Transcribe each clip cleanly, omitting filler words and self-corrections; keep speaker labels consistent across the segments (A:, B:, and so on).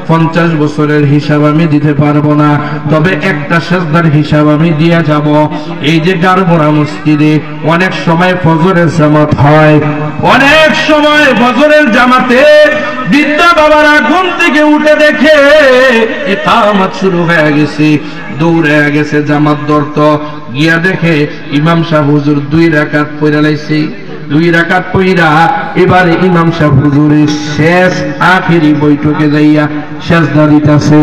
A: 50 বছরের হিসাব আমি দিতে পারবো না, তবে একটা সেজদার হিসাব আমি দিয়ে যাব। এই যে গারমোড়া মসজিদে অনেক সময় ফজরের জামাত হয়, অনেক সময় ফজরের জামাতে বৃদ্ধা বাবারা ঘুম থেকে উঠে দেখে ইকামত শুরু হয়ে গেছে, দৌড়ে গেছে জামাত ধরতো, গিয়া দেখে ইমাম সাহেব হুজুর 2 রাকাত পড়া লাইছে। 2 রাকাত পড়া এবারে ইমাম সাহেব হুজুরের শেষ আখেরি বৈঠকে যাইয়া সেজদা দিতেছে।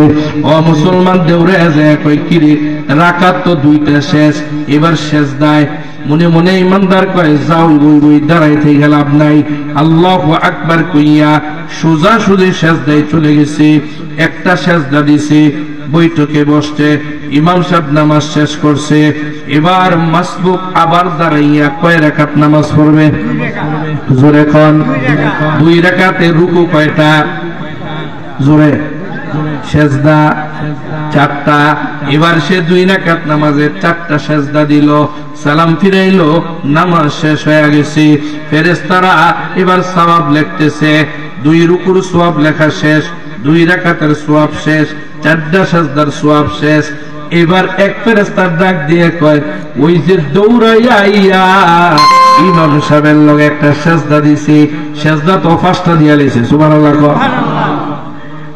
A: ও মুসলমান দৌড়ে যায় কই কিরে রাকাত তো 2টা শেষ, এবার সেজদায়। মনে মনে ইমানদার কয় যাও বই দাঁড়াইতে গেলাম নাই, আল্লাহু আকবার কইয়া সোজা সুজি সেজদায় চলে গেছে। একটা সেজদা দিছে, বৈঠকে বসছে, ইমাম সাহেব নামাজ শেষ করছে। এবার মাসবুক আবার দাঁড়াইয়া কয় রাকাত নামাজ পড়বে? জোরে কোন। 2 রাকাতে রুকু কয়টা? জোরে। সেজদা 4টা। এবার সে 2 রাকাত নামাজে 4টা সেজদা দিল, সালাম ফিরাইলো, নামাজ শেষ হয়ে গেছে। ফেরেশতারা এবার সওয়াব লিখতেছে, 2 রুকুর সওয়াব লেখা শেষ, 2 রাকাতের সওয়াব শেষ, 4টা সেজদার সওয়াব শেষ। এবার এক ফেরেশতার ডাক দিয়ে কয় ওই যে দৌড়াইয়া আইয়া ইমাম সাহেবের লগে একটা সেজদা দিছি, সেজদা তো 5টা দিয়া লইছে। সুবহানাল্লাহ।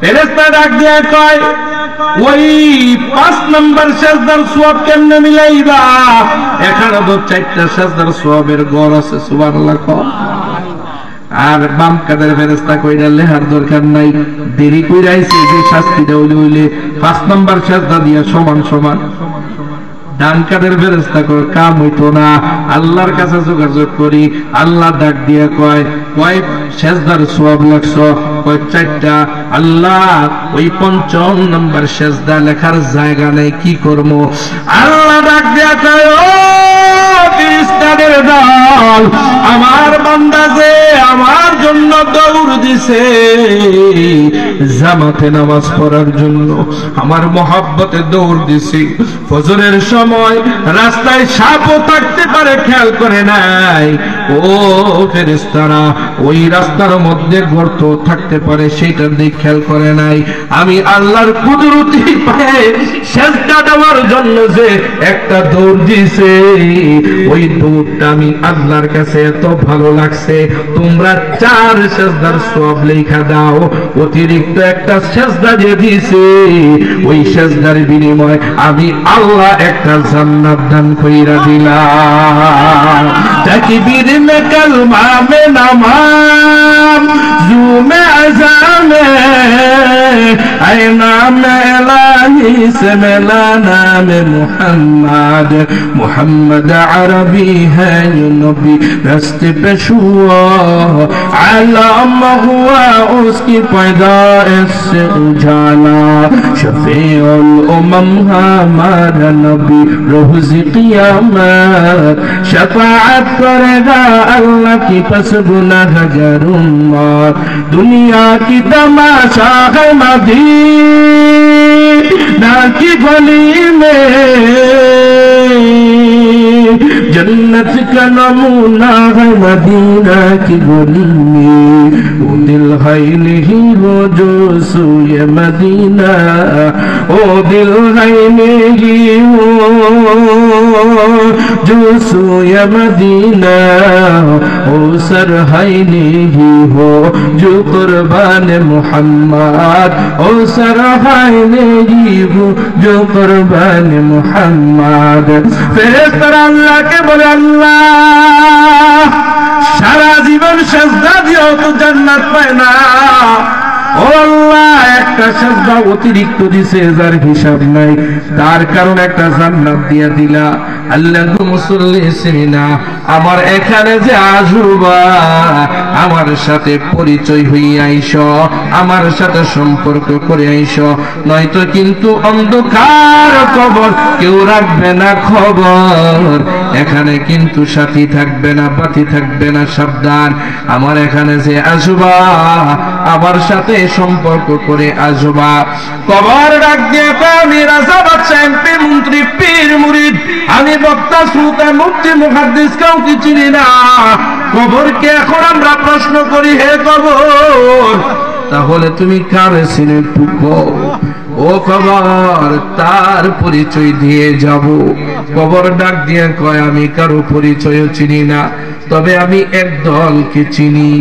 A: ফেরেশতা ডাক দিয়ে কয় ওই 5 নম্বর সেজদার সওয়াব কেমনে মিলাইবা? এখানে তো 4টা সেজদার সওয়াবের গড় আছে। সুবহানাল্লাহ। আর বাম কাদের ফেরেশতা কইরা লেহার দরকার নাই, দেরি কইরা আইছে যে শাস্তিটা হইলে 5 নম্বর সেজদা দিয়া সমান সমান। ডান কাদের ফেরেশতা কয় কাম হইতো না, আল্লাহর কাছে যোগাযোগ করি। আল্লাহ ডাক দিয়া কয় সেজদার সওয়াব লাগছো? কয় 4টা। আল্লাহ ওই 5ম নম্বর সেজদা লেখার জায়গা নেই, কি করব? আল্লাহ ডাক দিয়া কয় ও ফেরেশতাদের দল, আমার বান্দা যে আমার জন্য দৌড় দিছে জামাতে নামাজ পড়ার জন্য, আমার মহব্বতে দৌড় দিছে। ফজরের সময় রাস্তায় সাপও থাকতে পারে, খেয়াল করে নাই। ও ফেরেশতারা, ওই রাস্তার মধ্যে গর্ত থাকতে পারে, সেটার দিক খেয়াল করে নাই। আমি আল্লাহর কুদরতি পায়ে সেজদা দেওয়ার জন্য যে একটা দৌড় দিছে, ওই দৌড়টা আমি আল্লাহর কাছে এত ভালো লাগছে, তোমরা 4 সেজদার সওয়াব লেখা দাও। অতিরিক্ত একটা সেজদা যে দিছে, ওই সেজদার বিনিময়ে আমি আল্লাহ একটা জান্নাত দান কইরা দিলাম। তাকবীর মে কলমা মে নামাজ, জুমে আযামে আয়না মে ইলাহি সে মিলা নামে মুহাম্মদ, মুহাম্মদ আরবি হ্যায় নবী রাস্তে पे हुआ, आलम हुआ उसकी पैदाइश से उजाला, शफीउल उम्म हमारा नबी रोज़ क़ियामत, शफाअत करेगा अल्लाह की पस गुनहगार उम्मत। दुनिया की तमाशा है मदीना की गली में, जन्नत का नमूना है मदीना की गली में। वो दिल है नहीं वो जो सूए मदीना, वो दिल है नहीं वो जो सूए मदीना, वो सर है नहीं हो जो कुर्बान मोहम्मद, वो सर है नहीं हो जो कुर्बान मोहम्मद। ফেরেশতারা আল্লাহকে বলে আল্লাহ সারা জীবন সেজদা দিয়েও তো জান্নাত পায় না, ও আল্লাহ একটা সেজদা অতিরিক্ত দিছে যার হিসাব নাই, তার কারণে একটা জান্নাত দিয়া দিলা। আল্লাহ মুসল্লি সিনা আমার এখানে যে আসবা, আমার সাথে পরিচয় হইয়া আইসো, আমার সাথে সম্পর্ক করে আইসো, নয়তো কিন্তু অন্ধকার কবর কেউ রাখবে না খবর। এখানে কিন্তু সাথী থাকবে না, বাতি থাকবে না, সাবধান। আমার এখানে যে আসবা, আমার সাথে সম্পর্ক করে আসবা। কবর ডাক দিয়ে আমি রাজা বাদশা এমপি মন্ত্রী পীর মুরিদ, আমি বক্তা শ্রোতা মুফতি মুহাদ্দিস কাউকে চিনি না। কবরকে এখন আমরা প্রশ্ন করি, হে কবর তাহলে তুমি কারে চিনো একটু কও। ও কবর, তার পরিচয় দিয়ে যাব। কবর ডাক দিয়ে কয়, আমি কারো পরিচয় চিনি না, তবে আমি এক দলকে চিনি।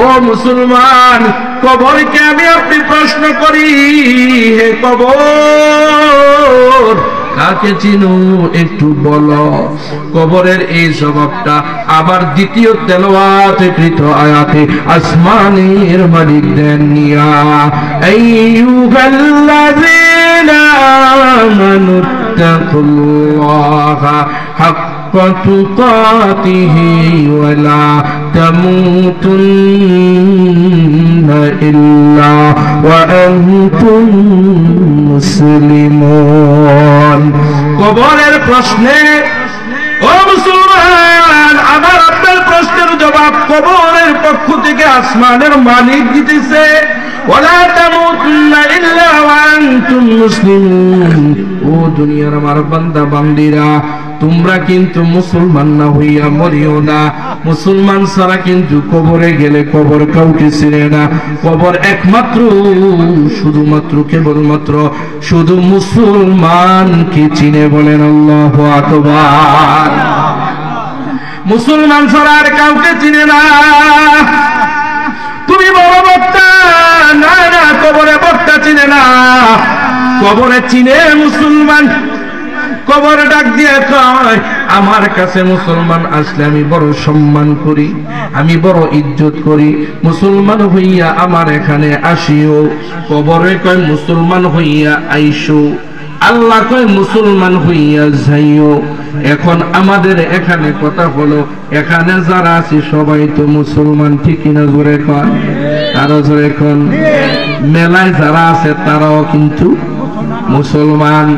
A: ও মুসলমান, কবরকে আমি আপনি প্রশ্ন করি, হে কবর কাকে চিনো একটু বলো। কবরের এই জবাবটা আবার দ্বিতীয় তেলাওয়াতে কৃত আয়াতে আসমানের মালিক দেন নিয়া, আইয়ুহাল্লাযীনা আমানু তাকুল্লাহা হাক্কা তুকাতিহি ওয়া লা তামুতুন্না ইল্লা ওয়া আনতুম মুসলিমুন। কবরের প্রশ্নে ও মুসলমান, আমার আপনার প্রশ্নের জবাব কবরের পক্ষ থেকে আসমানের মালিক দিতেছে, ওয়ালা তামুতুন্না ইল্লা ওয়া আনতুম মুসলিমুন। ও দুনিয়ার আমার বান্দা বান্দিরা, তোমরা কিন্তু মুসলমান না হইয়া মরিও না। মুসলমান ছাড়া কিন্তু কবরে গেলে কবর কাউকে চিনে না। কবর একমাত্র শুধুমাত্র কেবলমাত্র শুধু মুসলমানকে চিনে। বলেন আল্লাহু আকবার। মুসলমান ছাড়া আর কাউকে চিনে না। তুমি বড় বক্তা, না না, কবরে বক্তা চিনে না, কবরে চিনে মুসলমান। কবর ডাক দিয়ে কয়, আমার কাছে মুসলমান আসলে আমি বড় সম্মান করি, আমি বড় ইজ্জত করি। মুসলমান হইয়া আমার এখানে আসিও। কবরে কয়, মুসলমান হইয়া আইসো। আল্লাহ কয়, মুসলমান হইয়া যাইও। এখন আমাদের এখানে কথা হলো, এখানে যারা আছে সবাই তো মুসলমান, ঠিক কিনা? জোরে কন, আরো জোরে কন। মেলায় যারা আছে তারাও কিন্তু মুসলমান।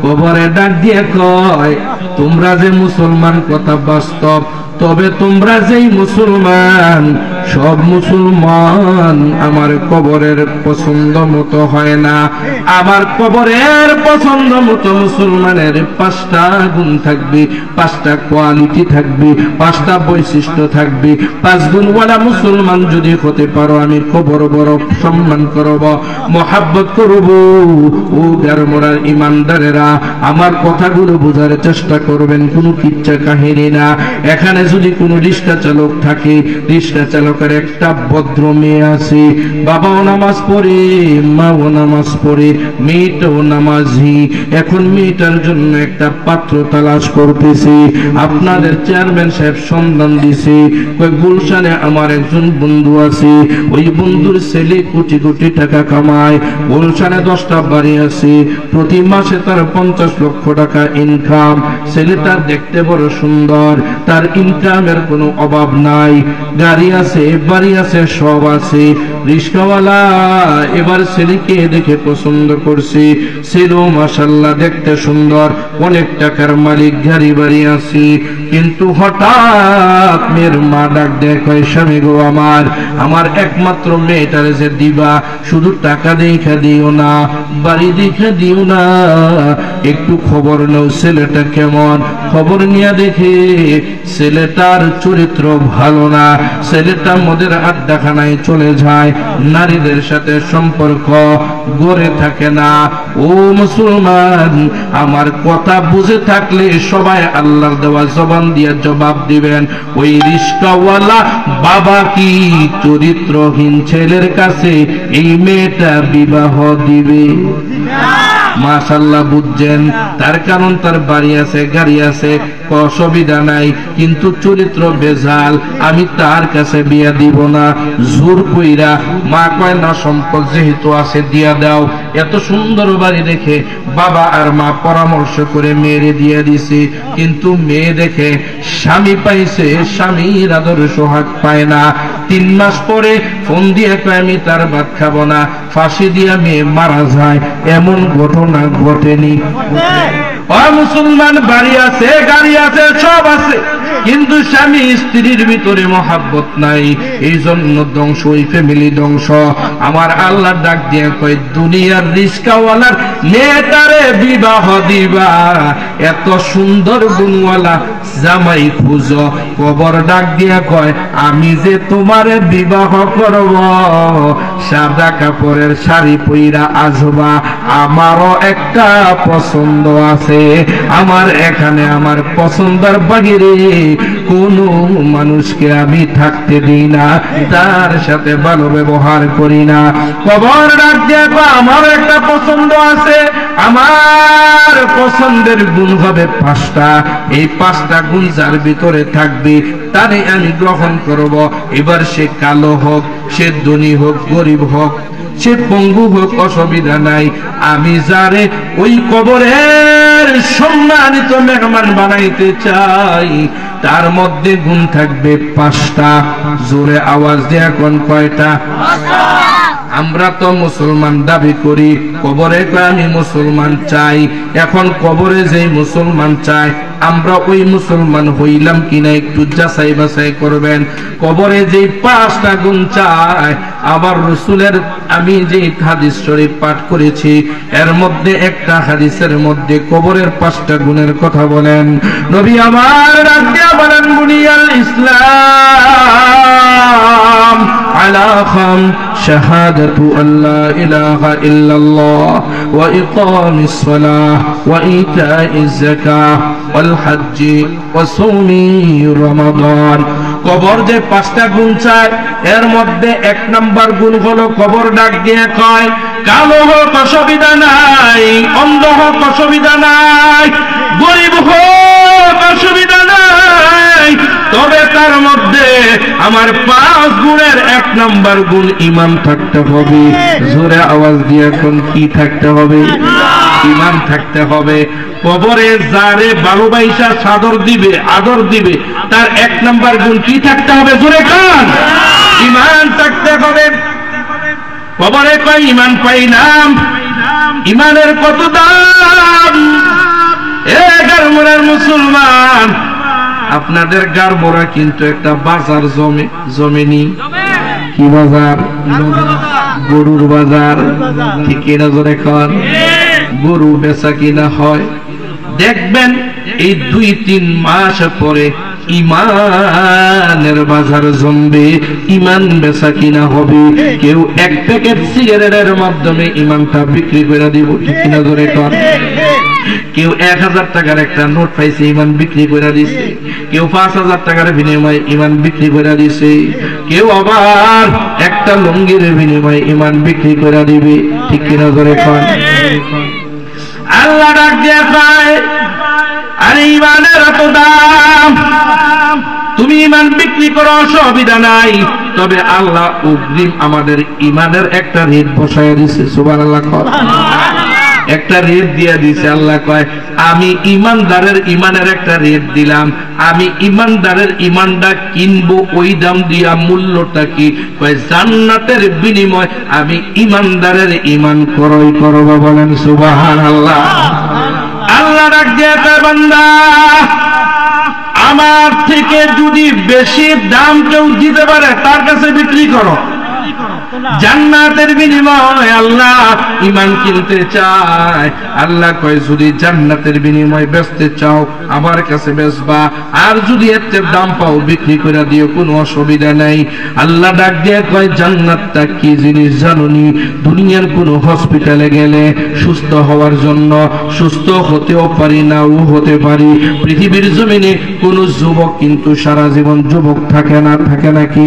A: কবরে ডাক দিয়ে কয়, তোমরা যে মুসলমান কথা বাস্তব, তবে তোমরা যেই মুসলমান, সব মুসলমান আমার কবরের পছন্দ মতো হয় না। আমার কবরের পছন্দ মতো মুসলমানের 5টা গুণ থাকবে, 5টা কোয়ালিটি থাকবে, 5টা বৈশিষ্ট্য থাকবে। 5 গুণওয়ালা মুসলমান যদি হতে পারো, আমি কবর বড় সম্মান করব, মোহাব্বত করব। ও গারমোড়ার ইমানদারেরা, আমার কথাগুলো বোঝার চেষ্টা করবেন, কোনো কিচ্ছা কাহিনী না। এখানে যদি কোনো রিক্সা চালক থাকে, রিক্সা চালকের একটা ভদ্র মেয়ে আছে, বাবাও নামাজ পড়ে, মাও নামাজ পড়ে, মেয়েটাও নামাজি। এখন মেয়েটার জন্য একটা পাত্র তালাশ করতেছে। আপনাদের চেয়ারম্যান সাহেব সন্ধান দিছে, গুলশানে আমার একজন বন্ধু আছে, ওই বন্ধুর ছেলে কোটি কোটি টাকা কামায়, গুলশানে 10টা বাড়ি আছে, প্রতি মাসে তার 50 লক্ষ টাকা ইনকাম। ছেলেটা দেখতে বড় সুন্দর, তার ইনকামের কোনো অভাব নাই, গাড়ি আছে, বাড়ি আছে, সব আছে। রিক্সাওয়ালা এবার ছেলেকে দেখে পছন্দ করছে। ছেলেও মাশাআল্লাহ দেখতে সুন্দর, অনেক টাকার মালিক, গাড়ি বাড়ি আছে। কিন্তু হঠাৎ মেয়ের মা ডাক দেয়, কয়, স্বামী গো আমার, আমার একমাত্র মেয়েটারে যে দিবা, শুধু টাকা দেখা দিও না, বাড়ি দেখা দিও না, একটু খবর নাও ছেলেটা কেমন। খবর নিয়ে দেখে ছেলেটার চরিত্র ভালো না, ছেলেটা মদের আড্ডাখানায় চলে যায়, নারীদের সাথে সম্পর্ক গড়ে থাকে না। ও মুসলমান, আমার কথা বুঝে থাকলে সবাই আল্লাহর দেওয়া জবান দিয়ে জবাব দিবেন, ওই রিস্কাওয়ালা বাবা কি চরিত্রহীন ছেলের কাছে এই মেয়েটা বিবাহ দিবে? মাশাআল্লাহ, বুঝছেন? তার কারণ তার বাড়ি আছে, গাড়ি আছে, অসুবিধা নাই, কিন্তু চরিত্র বেজাল, আমি তার কাছে বিয়া দিব না। জোর কইরা মা কয়, না, সম্পদ যেহেতু আছে দিয়া দাও। এত সুন্দর বাড়ি দেখে বাবা আর মা পরামর্শ করে মেয়েরে দিয়ে দিছে, কিন্তু মেয়ে দেখে স্বামী পাইছে, স্বামীর আদর সোহাগ পায় না। 3 মাস পরে ফোন দিয়ে কয়, আমি তার ভাত খাবো না, ফাঁসি দিয়া মেয়ে মারা যায়। এমন ঘটনা ঘটেনি? ও মুসলমান, বাড়ি আছে, গাড়ি আছে, সব আছে, কিন্তু স্বামী স্ত্রীর ভিতরে মহাব্বত নাই, এই জন্য ধ্বংস, ওই ফ্যামিলি ধ্বংস। আমার আল্লাহ ডাক দিয়ে কয়, দুনিয়ার রিস্কাওয়ালার মেয়েটারে বিবাহ দিবা, এত সুন্দর গুণওয়ালা জামাই খুঁজো। কবর ডাক দিয়ে কয়, আমি যে তোমারে বিবাহ করব, সাদা কাপড়ের শাড়ি পইরা আসবা, আমারও একটা পছন্দ আছে, আমার এখানে আমার পছন্দের বাহিরে কোন মানুষকে আমি থাকতে দিই না, তার সাথে ভালো ব্যবহার করি না। কবর ডাক দিয়ে কয়, আমার একটা পছন্দ আছে, আমার পছন্দের গুণ হবে 5টা, এই 5টা গুণ যার ভিতরে থাকবে তারে আমি গ্রহণ করব। এবার সে কালো হোক, সে ধনী হোক, গরিব হোক, সে পঙ্গু হোক, অসুবিধা নাই, আমি যারে ওই কবরের সম্মানিত মেহমান বানাইতে চাই, তার মধ্যে গুণ থাকবে 5টা। জোরে আওয়াজ দিয়ে কোন কয়টা? আমরা তো মুসলমান দাবি করি, কবরে আমি মুসলমান চাই। এখন কবরে যেই মুসলমান চাই, আমরা ওই মুসলমান হইলাম কিনা একটু যাচাই বাছাই করবেন। কবরে যে 5টা গুণ চাই, আবার রাসূলের আমি যে হাদিস শরীফ পাঠ করেছি, এর মধ্যে একটা হাদিসের মধ্যে কবরের 5টা গুণের কথা বলেন। নবী আমার রাজ্যে বলেন, বুনিয়াল ইসলাম আলা খাম শাহাদাতু আল্লা ইলাহা ইল্লাল্লাহ ওয়া ইকামিস সালাহ ওয়া ইতাইজ যাকাহ ওয়াল হজ্জ ওয়া সাওমি রমাদান। কবর যে 5টা গুণ চায়, এর মধ্যে 1 নাম্বার গুণ হলো, কবর ডাক দিয়ে কয়, কালো হোক অসুবিধা নাই, অন্ধ হোক অসুবিধা নাই, গরিব হোক অসুবিধা নাই, তবে তার মধ্যে আমার 5 গুণের 1 নাম্বার গুণ ঈমান থাকতে হবে। জোরে আওয়াজ দিয়ে কোন কি থাকতে হবে? ঈমান থাকতে হবে। কবরে যারে ভালোবাসা সাদর দিবে, আদর দিবে, তার 1 নাম্বার গুণ কি থাকতে হবে? জোরে কান, ঈমান থাকতে হবে। কবরে কয় ঈমান পাইলাম, ঈমানের কত দাম! এ গারমোরার মুসলমান, আপনাদের গারমোরা কিন্তু একটা বাজার জমেনি। কি বাজার? গরুর বাজার, ঠিক কিনা? জোরে কান, গরু বেচা কিনা হয়। দেখবেন এই 2-3 মাস পরে ইমানের বাজার জমবে, ইমান বেচা কিনা হবে। কেউ 1 প্যাকেট সিগারেটের মাধ্যমে ইমানটা বিক্রি করে দিব, ঠিক কিনা? ধরে কর। কেউ 1000 টাকার একটা নোট পাইছে, ইমান বিক্রি করে দিছে। কেউ 5000 টাকার বিনিময়ে ইমান বিক্রি করে দিছে। কেউ আবার একটা লুঙ্গির বিনিময়ে ইমান বিক্রি করে দিবে, ঠিক কিনা? ধরে কর। আল্লাহ ডাক দিয়ে কয়, আরে ঈমানের এত দাম, তুমি ঈমান বিক্রি করো, অসুবিধা নাই, তবে আল্লাহ অগ্রিম আমাদের ঈমানের একটা রেট বসায় দিয়েছে। সুবহানাল্লাহ। একটা রেট দিয়ে দিয়েছে। আল্লাহ কয়, আমি ঈমানদারের ঈমানের একটা রেট দিলাম, আমি ঈমানদারের ঈমানটা কিনবো ওই দাম দিয়া। মূল্যটা কি? কয় জান্নাতের বিনিময় আমি ঈমানদারের ঈমান ক্রয় করব। বলেন সুবহানাল্লাহ। আল্লাহ ডাক দিয়ে কয়, বান্দা, আমার থেকে যদি বেশি দাম কেউ দিতে পারে, তার কাছে বিক্রি করো। জান্নাতের বিনিময় আল্লাহ ঈমান কিনতে চায়। আল্লাহ কয়, যদি জান্নাতের বিনিময় বেচতে চাও আমার কাছে বেচবা, আর যদি এর দাম পাও বিক্রি করে দিও, কোনো অসুবিধা নাই। আল্লাহ ডাক দিয়ে কয়, জান্নাতটা কি জিনিস জানোনি? দুনিয়ার কোনো হসপিটালে গেলে সুস্থ হওয়ার জন্য সুস্থ হতেও পারি, নাও হতে পারি। পৃথিবীর জমিনে কোন যুবক কিন্তু সারা জীবন যুবক থাকে না, থাকে নাকি?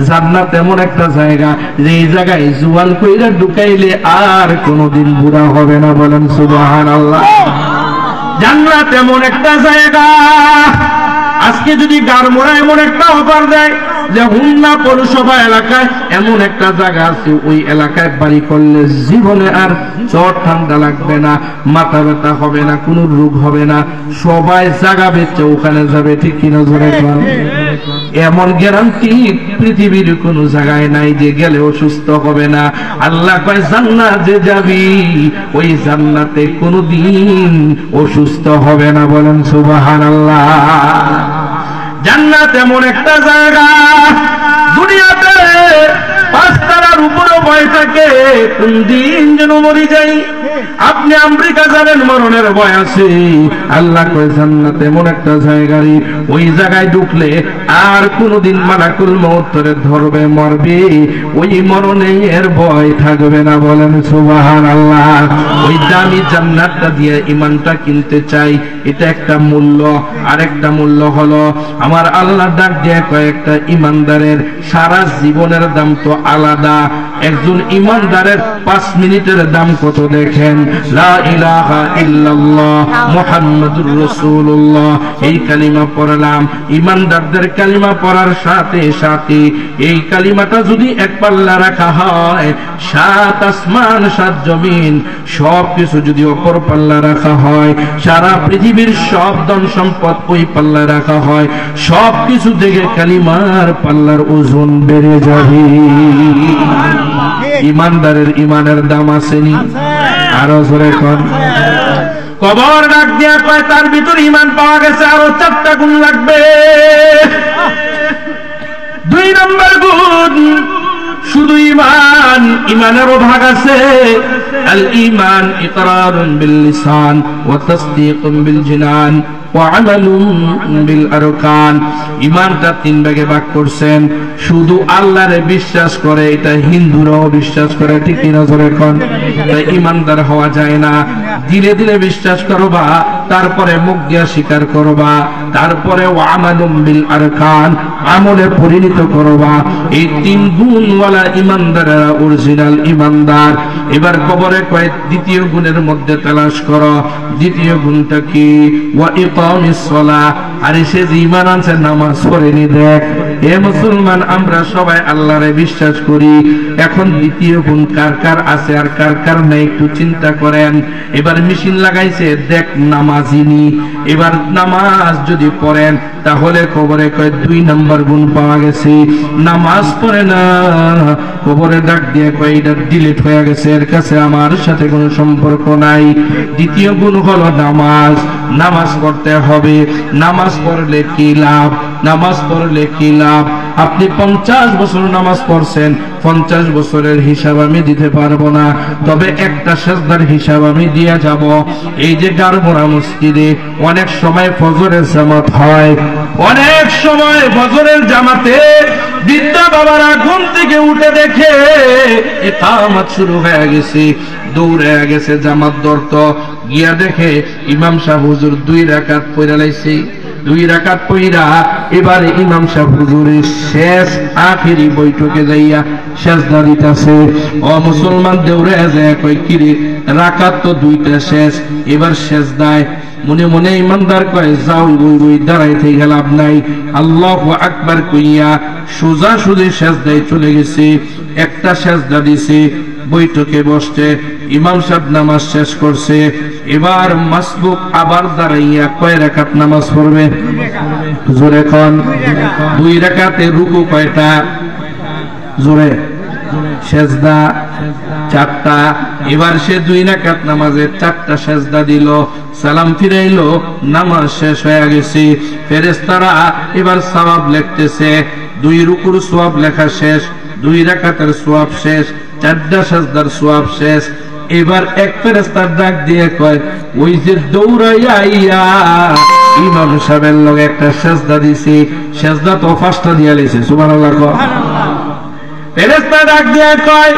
A: জান্নাত এমন একটা জায়গা, যে জায়গায় জুয়ান কইরা ঢুকাইলে আর কোনদিন বুড়া হবে না। বলেন সুবহানাল্লাহ। জান্নাত এমন একটা জায়গা, আজকে যদি গারমোড়া এমন একটা অফার দেয় যে হুন্না পৌরসভা এলাকায় এমন একটা জায়গা আছে, ওই এলাকায় বাড়ি করলে জীবনে আর জ্বর ঠান্ডা লাগবে না, মাথা ব্যথা হবে না, কোনো রোগ হবে না, সবাই জায়গা বেচে ওখানে যাবে, ঠিক কিনা? জোরে বলেন। এমন গ্যারান্টি পৃথিবীর কোন জায়গায় নাই যে গেলে অসুস্থ হবে না। আল্লাহ কয় জান্নাতে যাবি, ওই জান্নাতে কোনদিন অসুস্থ হবে না। বলেন সুবহানাল্লাহ। জান্নাত এমন একটা জায়গা, দুনিয়াতে 5 তারার উপরে ভয় থাকে কোন দিন যেন মরে যাই। আপনি আমেরিকা যাবেন, মরণের ভয় আছে। আল্লাহ কয় জান্নাত এমন একটা জায়গা, ওই জায়গায় ঢুকলে আর কোনদিন মালাকুল মউত ধরে ধরবে, মরবে, ওই মরণের ভয় থাকবে না। বলেন সুবহানাল্লাহ। ওই দামি জান্নাতটা দিয়ে ঈমানটা কিনতে চাই, এটা একটা মূল্য। আরেকটা মূল্য হলো আমার আল্লাহ ডাক দিয়ে কয়েকটা ঈমানদারের সারা জীবনের দাম তো আলাদা। একজন ঈমানদারের 5 মিনিটের দাম কত দেখেন। লা ইলাহা ইল্লাল্লাহ মুহাম্মাদুর রাসূলুল্লাহ, এই কালিমা পড়লাম। ঈমানদারদের কালিমা পড়ার সাথে সাথে এই কালিমাটা যদি এক পাল্লা রাখা হয়, 7 আসমান 7 জমিন সব কিছু যদি অপর পাল্লা রাখা হয়, সারা পৃথিবীর সব ধন সম্পদ ওই পাল্লা রাখা হয়, সব কিছু থেকে কালিমার পাল্লার ওজন বেড়ে যাবে। ঈমানদারের ঈমানের দাম আসেনি? আরো জোরে কোন। কবর ডাক দিয়া কয় তার ভিতর ঈমান পাওয়া গেছে, আরো 4টা গুণ লাগবে। 2 নম্বর গুণ শুধু ঈমান, ঈমানেরও ভাগ আছে। আল ঈমান ইকরারুন বিল লিসান ওয়া তাসদীকুন বিল জিনান ওয়া আমালুন বিল আরকান। ঈমানটা 3 ভাগে ভাগ করছেন। শুধু আল্লাহরে বিশ্বাস করে, এটা হিন্দুরাও বিশ্বাস করে, ঠিক কি না জোরে কোন? তাই ঈমানদার হওয়া যায় না। ধীরে ধীরে বিশ্বাস করবা, তারপরে মুখ দিয়ে স্বীকার করবা, তারপরে ওয়া আমালুন বিল আরকান, আমলে পরিণত করবা। এই 3 গুণওয়ালা ঈমানদারেরা অরিজিনাল ঈমানদার। এবার কবরে কয় দ্বিতীয় গুণের মধ্যে তালাশ করো। দ্বিতীয় গুণটা কি? ওয়া ইকামিস সালাহ। আরে সে যে ঈমান আনছে, নামাজ পড়েনি। দেখ এ মুসলমান, আমরা সবাই আল্লাহরে বিশ্বাস করি। এখন দ্বিতীয় গুণ কার কার আছে আর কার কার নাই একটু চিন্তা করেন। এবার মেশিন লাগাইছে, দেখ নামাজিনি। এবার নামাজ যদি পড়েন তাহলে কবরে কয় 2 নম্বর গুণ পাওয়া গেছে। নামাজ পড়ে না, কবরে ডাক দিয়ে কয় এটা ডিলিট হয়ে গেছে, এর কাছে আমার সাথে কোনো সম্পর্ক নাই। দ্বিতীয় গুণ হলো নামাজ। নামাজ পড়তে হবে। নামাজ পড়লে কি লাভ? নামাজ পড়লে কি লাভ? আপনি 50 বছর নামাজ পড়ছেন, 50 বছরের হিসাব আমি দিতে পারবো না, তবে একটা সেজদার হিসাব আমি দিয়ে যাব। এই যে গারমোড়া মসজিদে অনেক সময় ফজরের জামাত হয়, অনেক সময় ফজরের জামাতে বৃদ্ধা বাবারা ঘুম থেকে উঠে দেখে ইকামত শুরু হয়ে গেছে, দৌড়ে গেছে জামাত ধরতো। গিয়া দেখে ইমাম সাহেব হুজুর 2 রাকাত পড়া লাইছে। 2 রাকাত পড়া এবারে ইমাম সাহেব হুজুরের শেষ আখেরি বৈঠকে যাইয়া সেজদা দিতেছে। ও মুসলমান দৌড়ে যায় কই কিরে, রাকাত তো 2টা শেষ, এবার সেজদায়। মনে মনে ইমানদার কয় যাও বই দাঁড়াইতে গেলাম নাই, আল্লাহু আকবার কইয়া সোজা সুজি সেজদায় চলে গেছে। একটা সেজদা দিছে, বৈঠকে বসতে ইমাম সাহেব নামাজ শেষ করছে। এবার মাসবুক আবার দাঁড়াইয়া কয় রাকাত নামাজ পড়বে? জোরে কোন। 2 রাকাতে রুকু কয়টা? জোরে। সেজদা 4টা। এবার সে 2 রাকাত নামাজে 4টা সেজদা দিল, সালাম ফিরাইলো, নামাজ শেষ হয়ে গেছে। ফেরেশতারা এবার সওয়াব লিখতেছে। 2 রুকুর সওয়াব লেখা শেষ, 2 রাকাতের সওয়াব শেষ, 4টা সেজদার সওয়াব শেষ। এবার এক ফেরেশতার ডাক দিয়ে কয় ওই যে দৌড়াইয়া আইয়া ইমাম সাহেবের লগে একটা সেজদা দিছি, সেজদা তো 5টা দিয়া লইছে। সুবহানাল্লাহ। ফেরেশতা ডাক দিয়ে কয়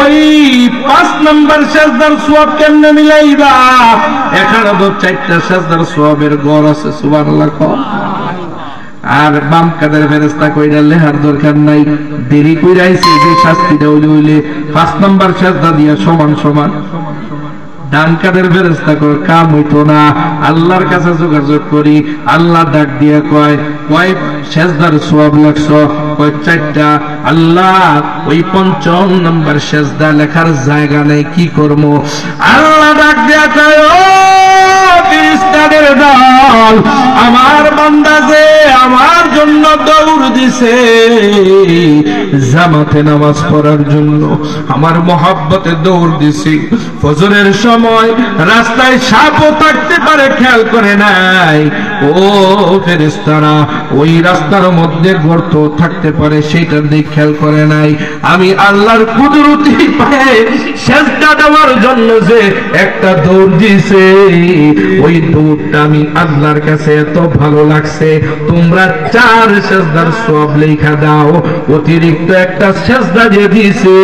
A: ওই 5 নম্বর সেজদার সওয়াব কেমনে মিলাইবা? এখানে তো 4টা সেজদার সওয়াবের গড় আছে। সুবহানাল্লাহ। আর বাম কাদের ফেরেশতা কইরা লেহার দরকার নাই, দেরি কইরা আইছে যে শাস্তিটা হইলে 5 নম্বর সেজদা দিয়া সমান সমান। ডান কাদের ফেরেশতা কয় কাম হইতো না, আল্লাহর কাছে যোগাযোগ করি। আল্লাহ ডাক দিয়ে কয় সেজদার সওয়াব লাগছো? কয় 4টা। আল্লাহ ওই 5ম নম্বর সেজদা লেখার জায়গা নেই, কি করব? আল্লাহ ডাক দিয়ে কয় ও ফেরেশতা শয়তানের দল আমার বান্দা যে আমার জন্য দৌড় দিছে জামাতে নামাজ পড়ার জন্য, আমার মহব্বতে দৌড় দিছে। ফজরের সময় রাস্তায় সাপও থাকতে পারে, খেয়াল করে নাই। ও ফেরেশতারা, ওই রাস্তার মধ্যে গর্ত থাকতে পারে, সেটার দিক খেয়াল করে নাই। আমি আল্লাহর কুদরতি পায়ে সেজদা দেওয়ার জন্য যে একটা দৌড় দিছে, ওই দৌড়টা আমি আল্লাহর কাছে এত ভালো লাগছে, তোমরা 4 সেজদার সওয়াব লেখা দাও। অতিরিক্ত একটা সেজদা যে দিছে,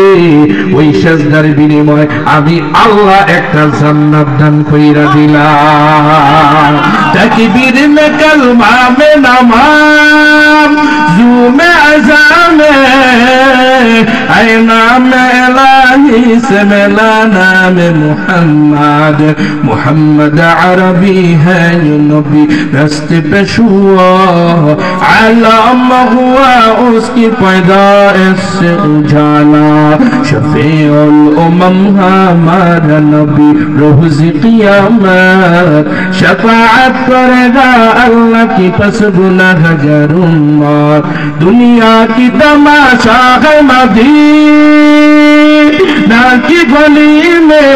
A: ওই সেজদার বিনিময়ে আমি আল্লাহ একটা জান্নাত দান কইরা দিলাম। তাকবীর মে কলমা মে নামাজ জুমে আযামে আয় নাম ইলাহি সে মিলা নাম মুহাম্মদ মুহাম্মদ আরবি হ্যায় নবী রাস্তে पे हुआ आलम हुआ उसकी पैदाइश से उजाला शफीउल उमम हमारा नबी रोज़ क़ियामत शफाअत करेगा अल्लाह की पस गुनाहगार उम्मत। दुनिया की तमाशा है मदीना की गली में,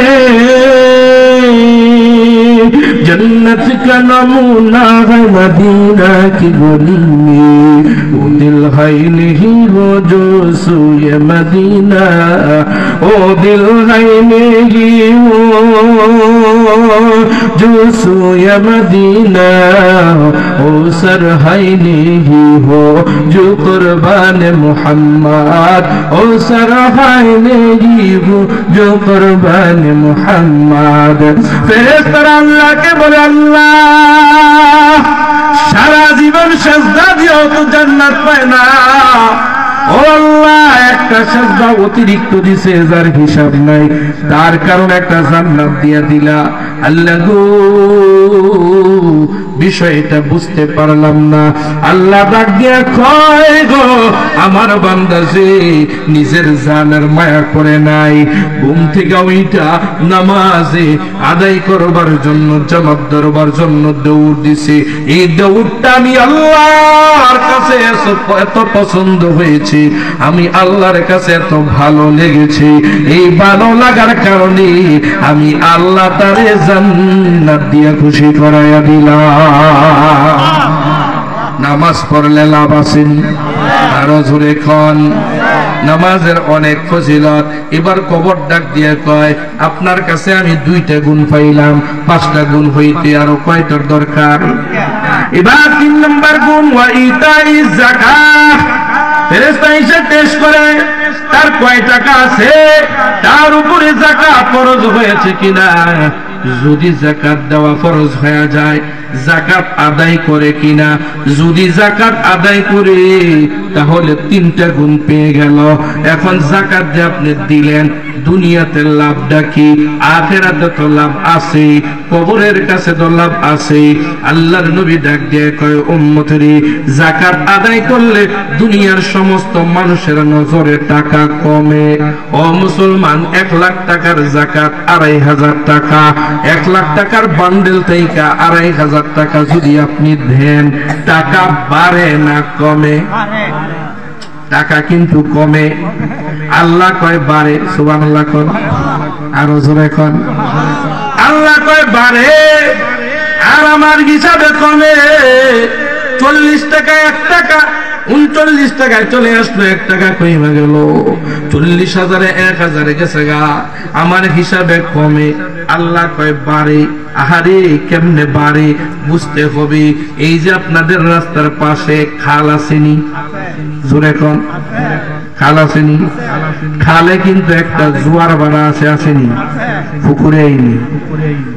A: जन्नत का नमूना है मदीना की गली में। वो दिल है नहीं वो जो सूए मदीना, ओ दिल है नहीं वो जो सूए मदीना, ओ सर है नहीं हो जो कुर्बान मोहम्मद, ओ सर है नहीं हो जो कुर्बान मोहम्मद। ফেরেশতারা আল্লাহকে বলে, আল্লাহ সারা জীবন সেজদা দিয়েও তো জান্নাত পায় না, ও আল্লাহ একটা সেজদা অতিরিক্ত দিছে যার হিসাব নাই, তার কারণে একটা জান্নাত দিয়া দিলা। আল্লাহ গো বিষয়টা বুঝতে পারলাম না। আল্লাহ ডাক দিয়া কয়, গো আমার বান্দা যে নিজের জানের মায়া করে নাই, ঘুম থেকে ওইটা নামাজে আদায় করবার জন্য জামাত ধরবার জন্য দৌড় দিছে। এই দৌড়টা আমি আল্লাহর কাছে এত পছন্দ হয়েছে, আমি আল্লাহর কাছে এত ভালো লেগেছে। এই ভালো লাগার কারণে আমি আল্লাহ তারে জান্নাত দিয়া খুশি করাইয়া দিলাম। নামাজ পড়লে লাভ আছে, আরো জোরে খন। নামাজের অনেক ফজিলত। এবার কবর ডাক দিয়ে কয়, আপনার কাছে আমি 2টা গুণ পাইলাম, 5টা গুণ হইতে আরো কয়টার দরকার? এবার 3 নম্বর গুণ, ওয়া ইতাইজ যাকাত। ফেরেশতা এসে টেস্ট করে তার কয় টাকা আছে, তার উপরে যাকাত ফরজ হয়েছে কিনা। যদি যাকাত দেওয়া ফরজ হয়ে যায়, যাকাত আদায় করে কিনা। যদি যাকাত আদায় করে তাহলে 3টা গুণ পেয়ে গেল। এখন যাকাত যে আপনি দিলেন, দুনিয়াতে লাভটা কি? আখিরাতে তো লাভ আছে, কবরের কাছে তো লাভ আছে। আল্লাহর নবী ডাক দিয়ে কয়, উম্মতেরি যাকাত আদায় করলে দুনিয়ার সমস্ত মানুষের নজরে টাকা কমে। ও মুসলমান, 1 লাখ টাকার যাকাত 2,500 টাকা, 1 লাখ টাকার বান্ডেল থেকে 2,500 টাকা যদি আপনি দেন, টাকা বাড়ে না কমে? টাকা কিন্তু কমে। আল্লাহ কয় বাড়ে। সুবহানাল্লাহ কোন, আরো জোরে কোন। আল্লাহ কয় বাড়ে, আর আমার হিসাবে কমে। 40 টাকা 1 টাকা 39 টাকায় চলে আসলো, 1 টাকা কমে গেল। 40,000-এ 1,000-এ গেছে গা, আমার হিসাবে কমে। আল্লাহ কয় বাড়ে। আহারে কেমনে বাড়ে বুঝতে হবে। এই যে আপনাদের রাস্তার পাশে খাল আসেনি, জোরে কোন, খাল আসেনি? খালে কিন্তু একটা জোয়ার ভাড়া আছে, আসেনি? পুকুরে আইনি,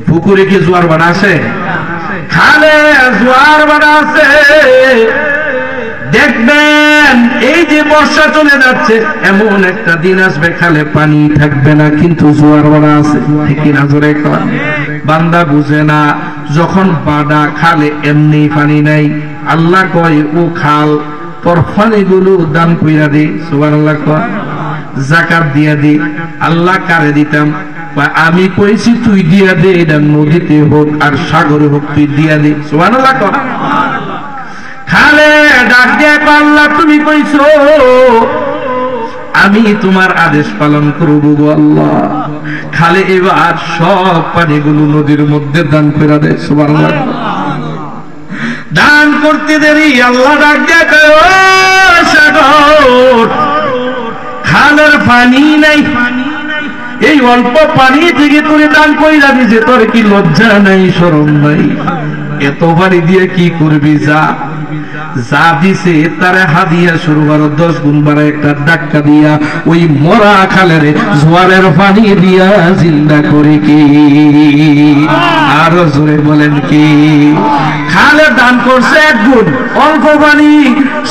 A: পুকুরে কি জোয়ার ভাড়া আছে? খালে জোয়ার ভাড়া আছে। দেখবেন এই যে বর্ষা চলে যাচ্ছে, এমন একটা দিন আসবে খালে পানি থাকবে না, কিন্তু জোয়ার ভাড়া আছে, ঠিক না? জোরে কোন। বান্দা বুঝে না, যখন বাডা খালে এমনি পানি নাই, আল্লাহ কয় ও খাল তোর পানিগুলো দান কইরা দে। সুবহানাল্লাহ কোন। যাকাত দিয়া দি। আল্লাহ কারে দিতাম? আমি কইছি তুই দিয়া দে, এটা নদীতে হোক আর সাগরে হোক, তুই দিয়া দে। সুবহানাল্লাহ। খালে ডাক দিয়ে আল্লাহ তুমি কইছো আমি তোমার আদেশ পালন করব গো আল্লাহ। খালে এবার সব পানিগুলো নদীর মধ্যে দান করে দেয়। সুবহানাল্লাহ। দান করতে দেরি আল্লাহ ডাক দিয়ে কয় ও সাগর, খালের পানি নাই, এই অল্প পানি থেকে তোরে দান কইরা দিছে, তোর কি লজ্জা নাই, শরম নাই? এত পানি দিয়ে কি করবি? যা যা দিছে তারে হাদিয়া শুরু করো, 10 গুণ বাড়া একটা ধাক্কা দিয়া ওই মরা খালের জোয়ারের পানি দিয়া জিন্দা করে কি? আরো জোরে বলেন কি? খালে দান করছে 1 গুণ অল্প পানি,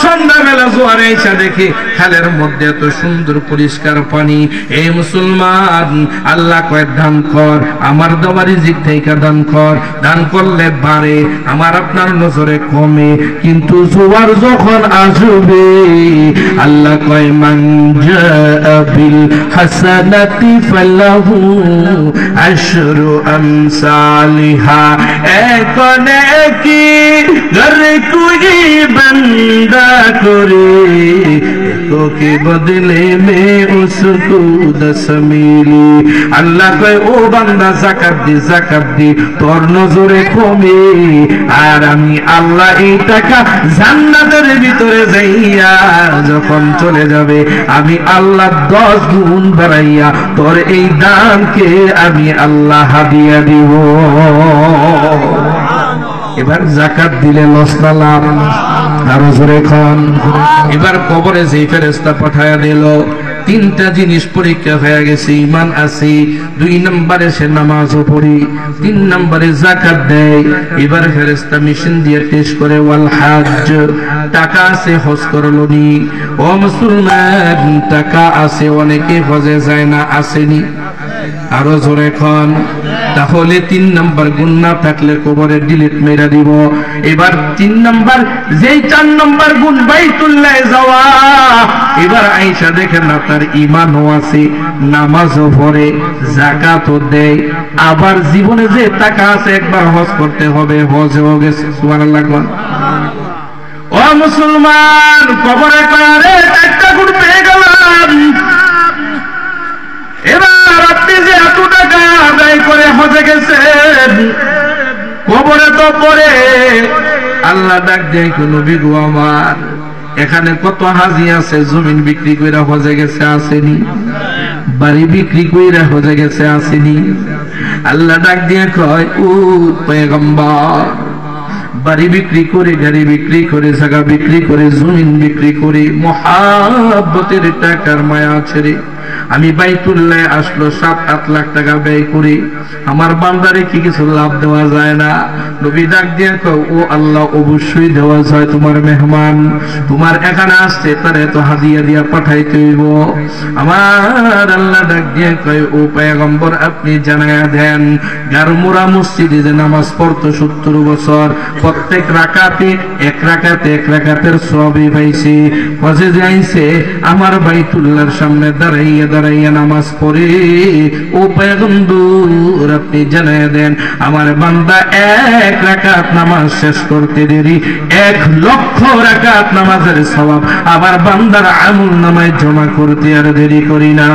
A: সন্ধ্যাবেলা জোয়ারে এসে দেখে খালের মধ্যে এত সুন্দর পরিষ্কার পানি। এই মুসলমান, আল্লাহ কয় দান কর, আমার দেওয়া রিজিক থেকে দান কর। দান করলে বাড়ে, আমার আপনার নজরে কমে, কিন্তু জোয়ার যখন আসবে আল্লাহ কয় মান জাআ বিল হাসানাতি ফালাহু আশরু আমসালিহা। একনে কি ঘর কোই বান্দা করে তো के बदले में उसको 10 मिली। আল্লাহ কয় ও বান্দা যাকাত দি, তোর নজরে কমে, আর আমি আল্লাহ এই টাকা জান্নাতের ভিতরে যাইয়া যখন চলে যাবে, আমি আল্লাহ 10 গুণ বাড়াইয়া তোর এই দানকে আমি আল্লাহ হাদিয়া দিব। এবার যাকাত দিলে লস না লাভ? আরো জোরে খান। এবার কবরে যেই ফেরেশতা পাঠায়া দিল, 3টা জিনিস পরীক্ষা হয়ে গেছে। ঈমান আছে, 2 নম্বরে সে নামাজও পড়ি, 3 নম্বরে যাকাত দেয়। এবার ফেরেশতা মেশিন দিয়ে টেস্ট করে ওয়াল হজ, টাকা আছে হজ করলো নি? ও মুসলমান, টাকা আছে, অনেকে হজে যায় না, আসেনি? আরো জোরে খান। তাহলে 3 নম্বর গুণ না থাকলে কবরে ডিলিট মেরা দিব। এবার 3 নম্বর, যেই 4 নম্বর গুণ বাইতুল্লাহ যাওয়া, এবার আয়েশা দেখেন না তার ঈমানও আছে, নামাজও পড়ে, যাকাতও দেয়, আবার জীবনে যে টাকা আছে একবার হজ করতে হবে, হজও গেছে। সুবহানাল্লাহ। ও মুসলমান, কবরে কয় আরে 4টা গুণ পেয়ে গেলাম, এবার আপনি যে এত টাকা আদায় করে হজে গেছেন, কবরে তো পরে আল্লাহ ডাক দেয় নবী গো আমার, এখানে কত হাজি আছে জমিন বিক্রি কইরা হজে গেছে, আসেনি? বাড়ি বিক্রি কইরা হজে গেছে, আসেনি? আল্লাহ ডাক দিয়ে কয় ও পয়গম্বর, বাড়ি বিক্রি করে, গাড়ি বিক্রি করে, জায়গা বিক্রি করে, জমিন বিক্রি করে, মহাব্বতের টাকার মায়া ছেড়ে আমি বাইতুল্লাহ আসলো 7-8 লাখ টাকা ব্যয় করি, আমার বান্দারে কি কিছু লাভ দেওয়া যায় না? নবী ডাক দিয়ে কয় ও আল্লাহ, অবশ্যই দেওয়া যায়, তোমার মেহমান, তোমার এখানে আসছে, তারে তো হাদিয়া দিয়া পাঠাইতে হইব। আমার আল্লাহ ডাক দিয়ে কয় ও পয়গম্বর, আপনি জানায়া দেন, গারমুরা মসজিদে যে নামাজ পড়তো 70 বছর, প্রত্যেক রাকাতে 1 রাকাতের সওয়াবই পাইছে। হজে যাইছে, আমার বাইতুল্লাহর সামনে দাঁড়াইয়া দাঁড়াইয়া নামাজ পড়ে। ও পয়গম্বর, আপনি জানায়া দেন, আমার বান্দা 1 রাকাত নামাজ শেষ করতে দেরি 1 লক্ষ রাকাত নামাজের সওয়াব আবার বান্দার আমল নামায় জমা করতে আর দেরি করি না।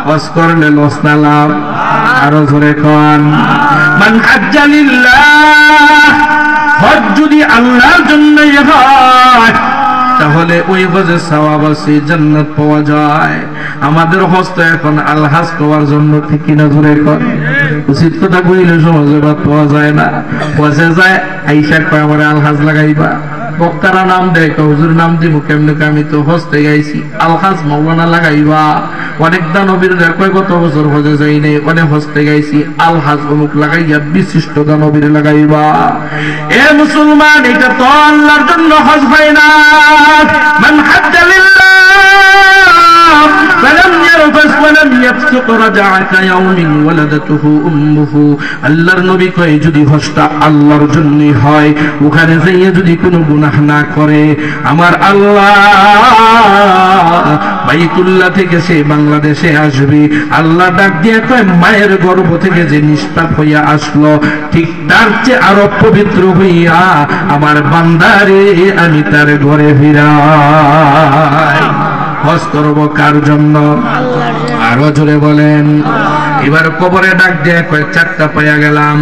A: হজ করলে লস না লাভ? আরো জোরে খান। মান হাজ্জা লিল্লাহ, হজ যদি আল্লাহর জন্য হয় তাহলে ওই হজে সওয়াব আছে, জান্নাত পাওয়া যায়। আমাদের হজ তো এখন আলহাজ পাওয়ার জন্য, ঠিক কিনা জোরে কর? উচিত কথা কইলে সমাজে বাদ পাওয়া যায় না। হজে যায় আইসা কয় আমার আলহাজ লাগাইবা, বক্তারা নাম দেয়, হুজুর নাম দিব কেমনে? আমি তো হজতে গাইছি, আলহাজ মাওলানা লাগাইবা। অনেক দানবীর কয় কত বছর হজে যাই নাই, অনেক হজতে গাইছি, আলহাজ অমুক লাগাইয়া বিশিষ্ট দানবীর লাগাইবা। এ মুসলমান, এটা তো আল্লাহর জন্য হজ হয় না। মান হাজ্জা লিল্লাহ, فلم يرفث ولم يفسق رجع كيوم ولدته أمه আল্লাহর নবী কয় যদি হজটা আল্লাহর জন্য হয় ওখানে যাইয়ে যদি কোনো গুনাহ না করে আমার আল্লাহ বাইতুল্লাহ থেকে সে বাংলাদেশে আসবে আল্লাহ ডাক দিয়ে কয় মায়ের গর্ভ থেকে যে নিষ্পাপ হইয়া আসলো ঠিক তার চেয়ে আরো পবিত্র হইয়া আমার বান্দারে আমি তার ঘরে ফিরাই হজ করব কার জন্য আরো জোরে বলেন এবার কবরে ডাক দিয়ে কয় চারটা পাইয়া গেলাম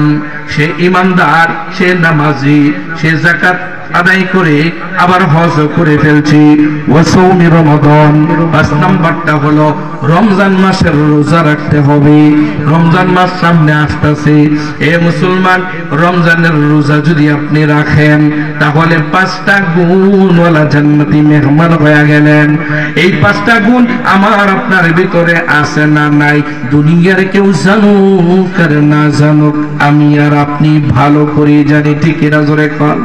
A: সে ইমানদার সে নামাজি সে যাকাত আদায় করে আবার হজ করে ফেলছি ওয়াসৌমি রমাদান ৫ নাম্বারটা হলো রমজান মাসের রোজা রাখতে হবে রমজান মাস সামনে আসতেছে এ মুসলমান রমজানের রোজা যদি আপনি রাখেন তাহলে 5টা গুণওয়ালা জান্নাতি মেহমান হয়ে গেলেন এই 5টা গুণ আমার আপনার ভিতরে আছে না নাই দুনিয়ার কেউ জানুক আর না জানুক আমি আর আপনি ভালো করে জানি ঠিক এরা জোরে কর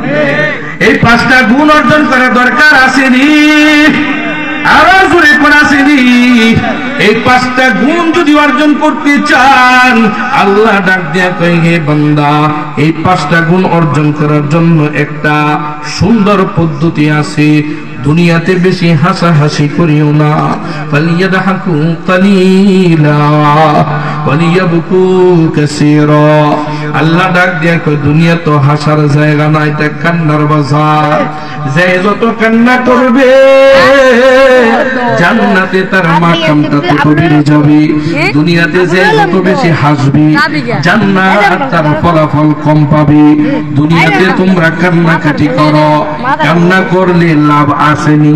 A: এই 5টা গুণ অর্জন করা দরকার আসেনি আরো জোরে করে আসেনি এই 5টা গুণ যদি অর্জন করতে চান আল্লাহ ডাক দিয়া কয় হে বান্দা এই 5টা গুণ অর্জন করার জন্য একটা সুন্দর পদ্ধতি আছে দুনিয়াতে বেশি হাসাহাসি করিও না ফালিয়াদহাকু কালিলা ওয়ালিয়াবকু কাসীরা আল্লাহ ডাক দিয়া কয় দুনিয়া তো হাসার জায়গা না এটা কান্নার বাজার যে যত কান্না করবে জান্নাতে তার মাকামটা তত বেড়ে যাবে দুনিয়াতে যে যত বেশি হাসবে জান্নাত তার ফলাফল কম পাবে দুনিয়াতে তোমরা কান্নাকাটি করো কান্না করলে লাভ আসেনি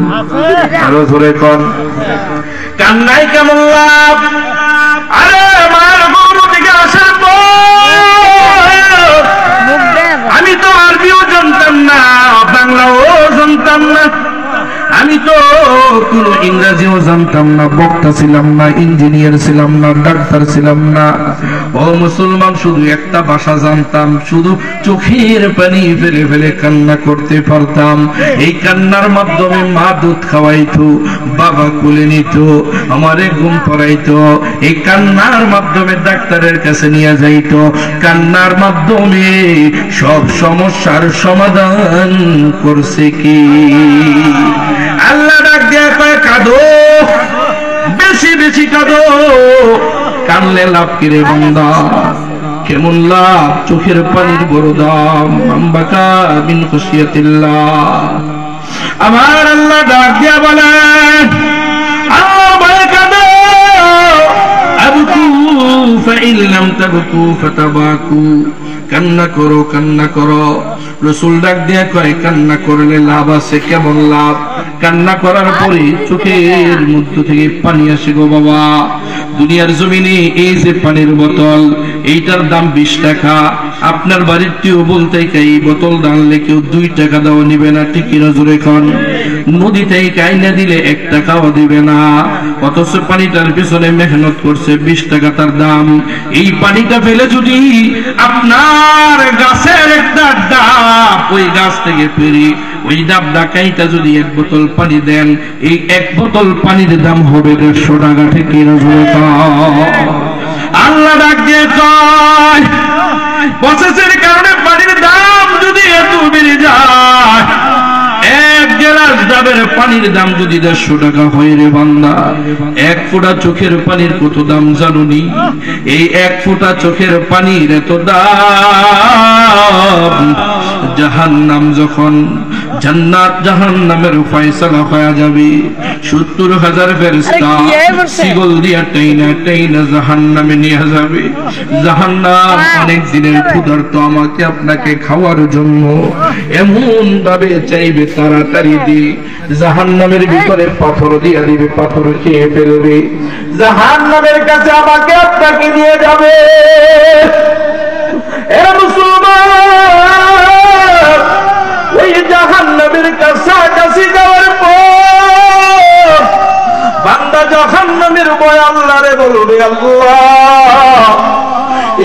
A: আরো জোরে কর কান্নাই কেমন লাভ আরে মার গর্ভ থেকে আসার পর আমি তো আরবিও জানতাম না বাংলাও জানতাম না আমি তো কোনো ইংরেজিও জানতাম না বক্তা ছিলাম না ইঞ্জিনিয়ার ছিলাম না ডাক্তার ছিলাম না ও মুসলমান শুধু একটা ভাষা জানতাম শুধু চোখের পানি ফেলে ফেলে কান্না করতে পারতাম এই কান্নার মাধ্যমে মা দুধ খাওয়াইতো বাবা কোলে নিত আমারে ঘুম পড়াইতো এই কান্নার মাধ্যমে ডাক্তারের কাছে নিয়ে যাইতো কান্নার মাধ্যমে সব সমস্যার সমাধান করছে কি আল্লাহ ডাক দিয়া কয় কাঁদো বেশি বেশি কাঁদো কানলে লাভ কি রে বান্দা কেমন লাভ চোখের পানির বড় দাম আম্বাকা মিন খুশিয়াতিল্লাহ আমার আল্লাহ ডাক দিয়া বলেন আল্লাহ বলে কাঁদো আবকু ফাইন লাম তাবকু ফাতাবাকু কান্না করো কান্না করো রাসূল ডাক দিয়া কয় কান্না করলে লাভ আছে কেমন লাভ কান্না করার পরে চোখের মধ্য থেকে পানি আসে গো বাবা দুনিয়ার জমিনে এই যে পানির বোতল এইটার দাম 20 টাকা আপনার বাড়ির টিউ বলতে এই বোতল দানলে কেউ 2 টাকা দাও নিবে না ঠিক কিনা জোরে কোন নদীতে কাইনা দিলে 1 টাকাও দিবে না অথচ পানিটার পিছনে মেহনত করছে 20 টাকা তার দাম এই পানিটা ফেলে যদি আপনার গাছের একটা ডাব ওই গাছ থেকে পেরি ওই ডাব ডাকাইটা যদি 1 বোতল পানি দেন এই 1 বোতল পানির দাম হবে 150 টাকা ঠিক কিনা জোরে কোন আল্লাহ ডাক দিয়ে কয় প্রসেসের কারণে পানির দাম যদি এত বেড়ে যায় 1 গ্লাস ডাবের পানির দাম যদি 150 টাকা হয় রে বান্দা 1 ফোঁটা চোখের পানির কত দাম জানুনি এই 1 ফোঁটা চোখের পানির এত দাম জাহান্নাম যখন জান্নাত জাহান্নামের ফয়সালা হয়ে যাবে ৭০,০০০ ফেরেশতা শিকল দিয়া টাইনা টাইনা জাহান্নামে নিয়ে যাবে জাহান্নাম অনেক দিনের ক্ষুধার্ত আমাকে আপনাকে খাওয়ার জন্য এমন ভাবে চাইবে তাড়াতাড়ি দিয়ে জাহান্নামের ভিতরে পাথর দিয়া দিবে পাথর খেয়ে ফেলবে জাহান্নামের কাছে আমাকে আপনাকে নিয়ে যাবে এ মুসলমান ওই জাহান্নামের কাছাকাছি যাওয়ার পর বান্দা জাহান্নামের ভয় আল্লাহরে বলবে আল্লাহ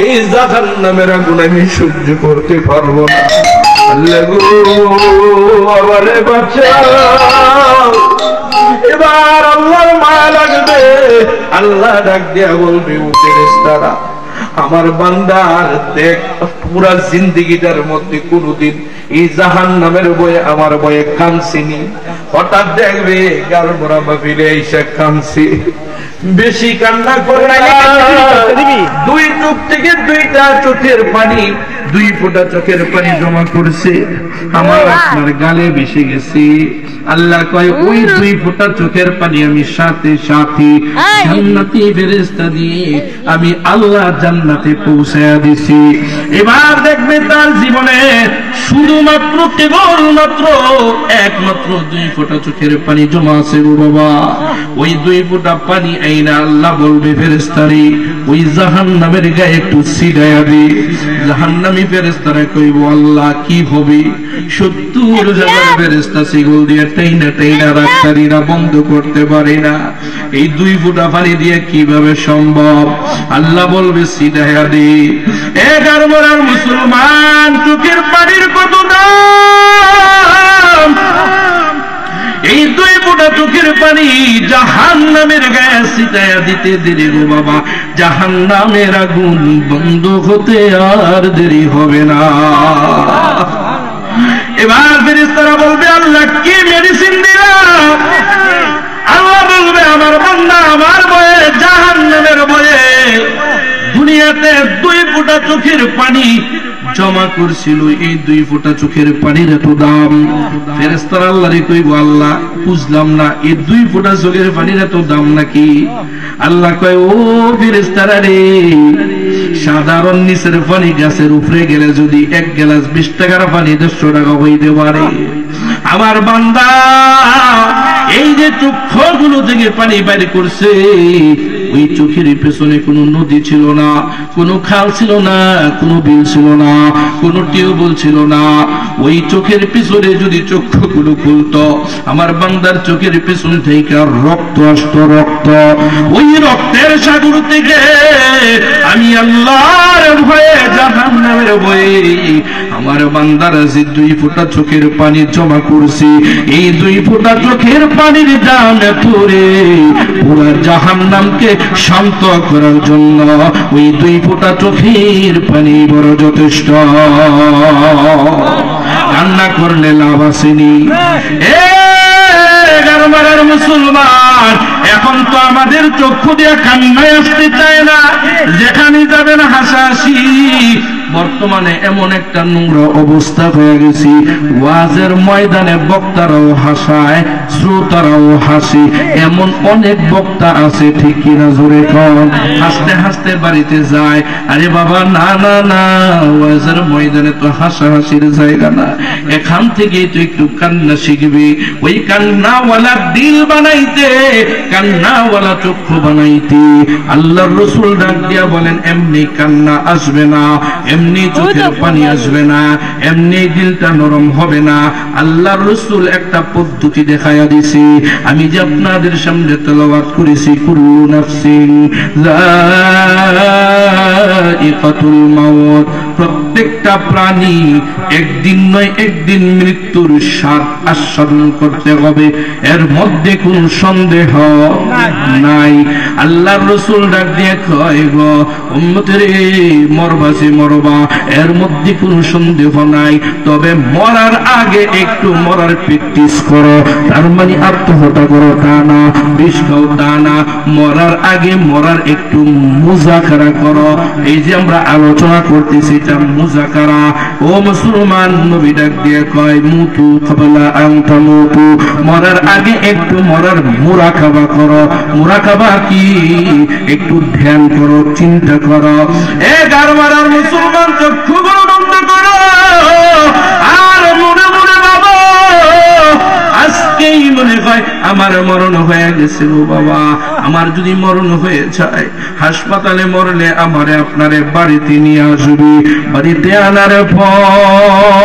A: এই জাহান্নামের আগুন আমি সহ্য করতে পারবো না আল্লাহ গো আমারে বাঁচাও এবার আল্লাহর মায়া লাগবে। আল্লাহ ডাক দিয়া বলবে, ও ফেরেশতারা, আমার বান্দার দেখ পুরা জিন্দেগিটার মধ্যে কোনদিন এই জাহান্নামের ভয়ে আমার ভয়ে কাঁদছিনি, হঠাৎ দেখবে গাল মোড়া মাহফিলে এসে কাঁদছে, বেশি কান্না করে দুই চোখ থেকে দুইটা চোখের পানি, দুই ফোঁটা চোখের পানি জমা করছে, আমার আপনার গালে বেশি গেছে। আল্লাহ কয়, ওই দুই ফোঁটা চোখের পানি আমি সাথে সাথে জান্নাতি ফেরেশতা দিয়ে আমি আল্লাহ জান্নাতে পৌঁছায়া দিছি। এবার দেখবে তার জীবনে শুধুমাত্র কেবলমাত্র একমাত্র দুই ফোঁটা চোখের পানি জমা আছে গো বাবা। ওই দুই ফোঁটা পানি আইনা আল্লাহ বলবে, ফেরেশতারে ওই জাহান্নামের গায়ে একটু ছিটাইয়া দে। জাহান্নামী ফেরেশতারা কইব, আল্লাহ কি হবে? 70,000 ফেরেশতা সেগুল দিয়ে টাইনা টাইনা রাখতারিরা বন্ধ করতে পারে না। এই দুই ফোঁটা পানি দিয়ে কিভাবে সম্ভব? আল্লাহ বলবে, ছিটাইয়া দে। এগার মরার মুসলমান, চোখের পানির কত দাম! এই দুই ফোঁটা চোখের পানি জাহান্নামের গায়ে ছিটাইয়া দিতে দেরি গো বাবা, জাহান্নামের আগুন বন্ধ হতে আর দেরি হবে না। এবার ফেরেশতারা বলবে, আল্লাহ কি মেডিসিন দিলাম? আল্লাহ বলবে, আমার বান্দা আমার ভয়ে, জাহান্নামের ভয়ে দুনিয়াতে দুই ফোঁটা চোখের পানি জমা করছিল, এই দুই ফোঁটা চোখের পানির এত দাম। ফেরেশতারা আল্লাহরে কইব, আল্লাহ বুঝলাম না, এই দুই ফোঁটা চোখের পানির এত দাম নাকি? আল্লাহ কয়, ও ফেরেশতারা রে, সাধারণ নিচের পানি গাছের উপরে গেলে যদি 1 গ্লাস 20 টাকার পানি 150 টাকা হইতে পারে, আমার বান্দা এই যে চক্ষুগুলো থেকে পানি বাইরে করছে, ওই চোখের পেছনে কোনো নদী ছিল না, কোনো খাল ছিল না, কোনো বিল ছিল না, কোনো টিউবওয়েল ছিল না। ওই চোখের পিছনে যদি চক্ষুগুলো খুলতো, আমার বান্দার চোখের পিছন থেকে রক্ত আসতো, রক্ত। ওই রক্তের সাগর থেকে আমি আল্লাহর ভয়ে, জাহান্নামের ভয়ে আমার বান্দার যে দুই ফোঁটা চোখের পানি জমা করছি, এই দুই ফোঁটা চোখের পানির দাম পড়ে পুরা জাহান্নামকে শান্ত করার জন্য ওই দুই ফোঁটা চোখের পানি বড় যথেষ্ট। কান্না করলে লাভ আসেনি। মুসলমান, এখন তো আমাদের চক্ষু দিয়ে কান্নায় আসতে চায় না, যেখানে যাবেন হাসাহাসি। বর্তমানে এমন একটা নোংরা অবস্থা হয়ে গেছে, ওয়াজের ময়দানে বক্তারাও হাসায়, শ্রোতারাও হাসে। এমন অনেক বক্তা আছে, ঠিক কিনা জোরে কন? হাসতে হাসতে বাড়িতে যায়। আরে বাবা, না না না, ওয়াজের ময়দানে তো হাসাহাসির জায়গা না, এখান থেকেই তো একটু কান্না শিখবে। ওই কান্নাওয়ালা দিল বানাইতে, কান্নাওয়ালা চক্ষু বানাইতে আল্লাহর রাসূল ডাক দিয়া বলেন, এমনি কান্না আসবে না, এমনি চোখের পানি আসবে না, এমনি দিলটা নরম হবে না। আল্লাহর রাসূল একটা পদ্ধতি দেখায়া দিয়েছে, আমি যে আপনাদের সামনে তেলাওয়াত করেছি, কুল্লু নাফসিন যায়িকাতুল মাউত, প্রত্যেকটা প্রাণী একদিন নয় একদিন মৃত্যুর স্বাদ আস্বাদন করতে হবে, এর মধ্যে কোন সন্দেহ নাই। আল্লাহর রাসূল ডাক দিয়ে কয়, গো উম্মতেরে, মরবা যে মরবা, এর মধ্যে কোনো সন্দেহ নাই, তবে মরার আগে একটু মরার প্র্যাকটিস করো। তার মানে আত্মহত্যা করো তা না, বিষ খাও তা না, মরার আগে মরার একটু মুজাকারা করো। এই যে আমরা আলোচনা করতেছি, এটা মুজাকারা। ও মুসলমান, নবী ডাক দিয়ে কয়, মুতু ক্বাবলা আন তামুতু, মরার আগে একটু মরার মুরাকাবা করো। মুরাকাবা কি? একটু ধ্যান করো, চিন্তা করো। এ গারমারার মুসলমান, চক্ষুগুলো বন্ধ করো আর মনে মনে বাবা, আজকেই মনে হয় আমার মরণ হয়ে গেছে গো বাবা। আমার যদি মরণ হয়ে যায়, হাসপাতালে মরলে আমারে আপনারে বাড়িতে নিয়ে আসবি। বাড়িতে আনার পর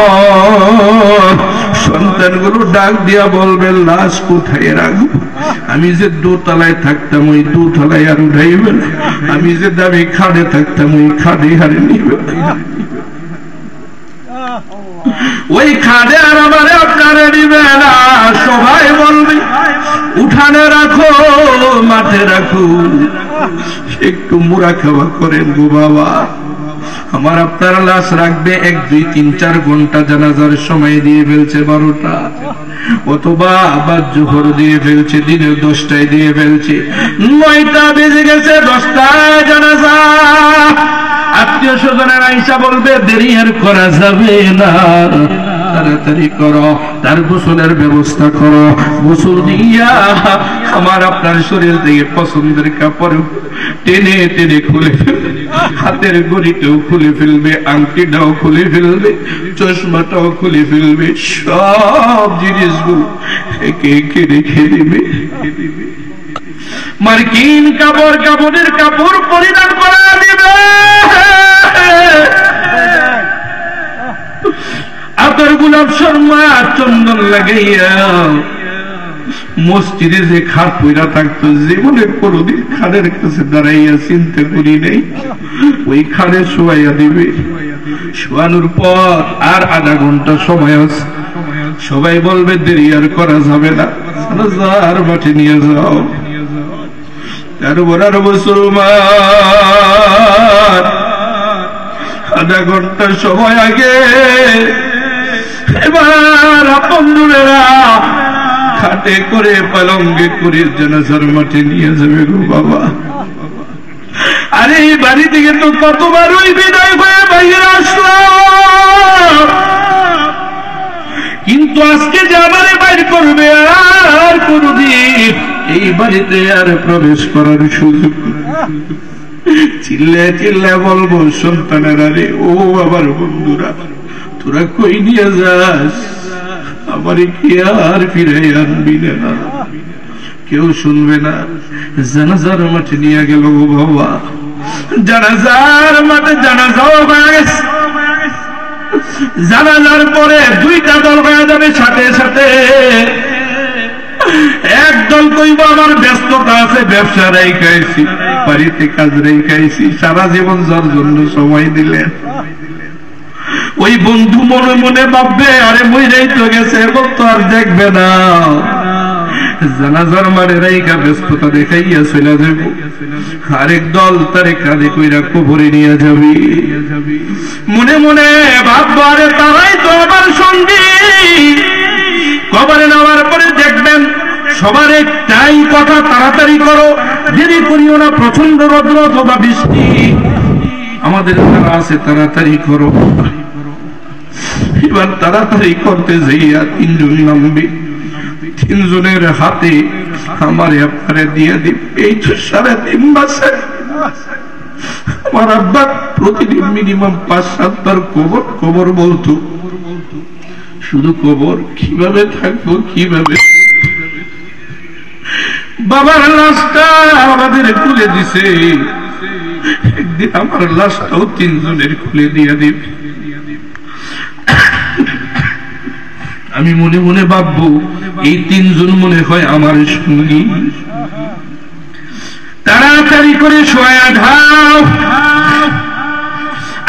A: সন্তানগুলো ডাক দিয়া বলবে, লাশ কোথায় রাখবো? আমি যে দোতলায় থাকতাম, ওই দোতলায় আর উঠাইবে না। আমি যে দামি খাদে থাকতাম, ওই খাদে হারে নিবে। ওই খাদে আর আমারে আপনারে দিবে না, সবাই বলবে উঠানে রাখো, মাঠে রাখো, একটু মুড়া খাওয়া করেন গো বাবা। আমার আপনার লাশ রাখবে 1, 2, 3, 4 ঘন্টা, জানাজার সময় দিয়ে ফেলছে 12টা, অথবা আবার জোহর দিয়ে ফেলছে, দিনের 10টায় দিয়ে ফেলছে, 9টা বেজে গেছে, 10টায় জানাজা। আত্মীয় স্বজনের আইসা বলবে দেরি আর করা যাবে না, তাড়াতাড়ি করো, তার গোসলের ব্যবস্থা করো। গোসল দিয়া আমার আপনার শরীর থেকে পছন্দের কাপড় টেনে টেনে খুলে ফেলবে, হাতের ঘড়িটাও খুলে ফেলবে, আংটিটাও খুলে ফেলবে, চশমাটাও খুলে ফেলবে, সব জিনিসগুলো একে একে রেখে দিবে। মার্কিন কাপড়, কাপড়ের কাপড় পরিধান করা দিবে, আতর গোলাপ শর্মা চন্দন লাগাইয়া মসজিদে যে খাট পইরা থাকতো, জীবনে কোনদিন খাটের কাছে দাঁড়াইয়া চিন্তা করি নাই, ওই খাটে শোয়াইয়া দিবে। শোয়ানোর পর আর আধা ঘন্টা সময় আছে, সবাই বলবে দেরি আর করা যাবে না, আর মাঠে নিয়ে যাও। তারপর আর মুসলমান আধা ঘন্টা সময় আগে এবার বন্ধুরা খাটে করে পালঙ্গে করে জানাজার মাঠে নিয়ে যাবে গো বাবা। আরে এই বাড়ি থেকে তো কতবার ওই বিদায় হয়ে বাইরে আসলাম, কিন্তু আজকে যে আমারে বাইর করবে আর কোনদিন এই বাড়িতে আর প্রবেশ করার সুযোগ। চিল্লা চিল্লা বলবো সন্তানেরা রে, ও বাবার বন্ধুরা, তোরা কই নিয়ে যাস, আমারে কি আর ফিরে আনবি না? কেউ শুনবে না। জানাজার মাঠে নিয়ে গেল গো বাবা, জানাজার মাঠে জানাজাও হয়ে গেছে। জানাজার পরে 2টা দল হয়ে যাবে সাথে সাথে। একদল কইব আমার ব্যস্ততা আছে, ব্যবসা রেখাইছি, বাড়িতে কাজ রেখাইছি, সারা জীবন যার জন্য সময় দিলেন। ওই বন্ধু মনে মনে ভাববে আরে মইরাই তো গেছে, এখন তো আর দেখবে না। জানাজার মারে রাইকা ব্যস্ততা দেখাইয়া চলে যাব। আরেক দল তারে কাঁধে কইরা কবরে নিয়ে যাবি। মনে মনে ভাববো আরে তারাই তো আমার সঙ্গী। কবরে নেওয়ার পরে দেখবেন সবার একটাই কথা, তাড়াতাড়ি করো, দেরি করিও না, প্রচন্ড রৌদ্র অথবা বৃষ্টি, আমাদের যারা আছে তাড়াতাড়ি করো। এবার তাড়াতাড়ি করতে যাইয়া 3 জন নামবে, 3 জনের হাতে আমার আপনারে দিয়ে দিবে। এই তো 3.5 মাসে আমার আব্বা প্রতিদিন মিনিমাম 5-7 বার কবর কবর বলতো। শুধু কবর, কিভাবে থাকবো, কিভাবে। বাবার লাশটা আমাদের খুলে দিছে, একদিন আমার লাশটাও 3 জনের খুলে দিয়ে দিবে। আমি মনে মনে ভাববো এই 3 জন মনে হয় আমার সঙ্গী। তাড়াতাড়ি করে শোয়া ধাও।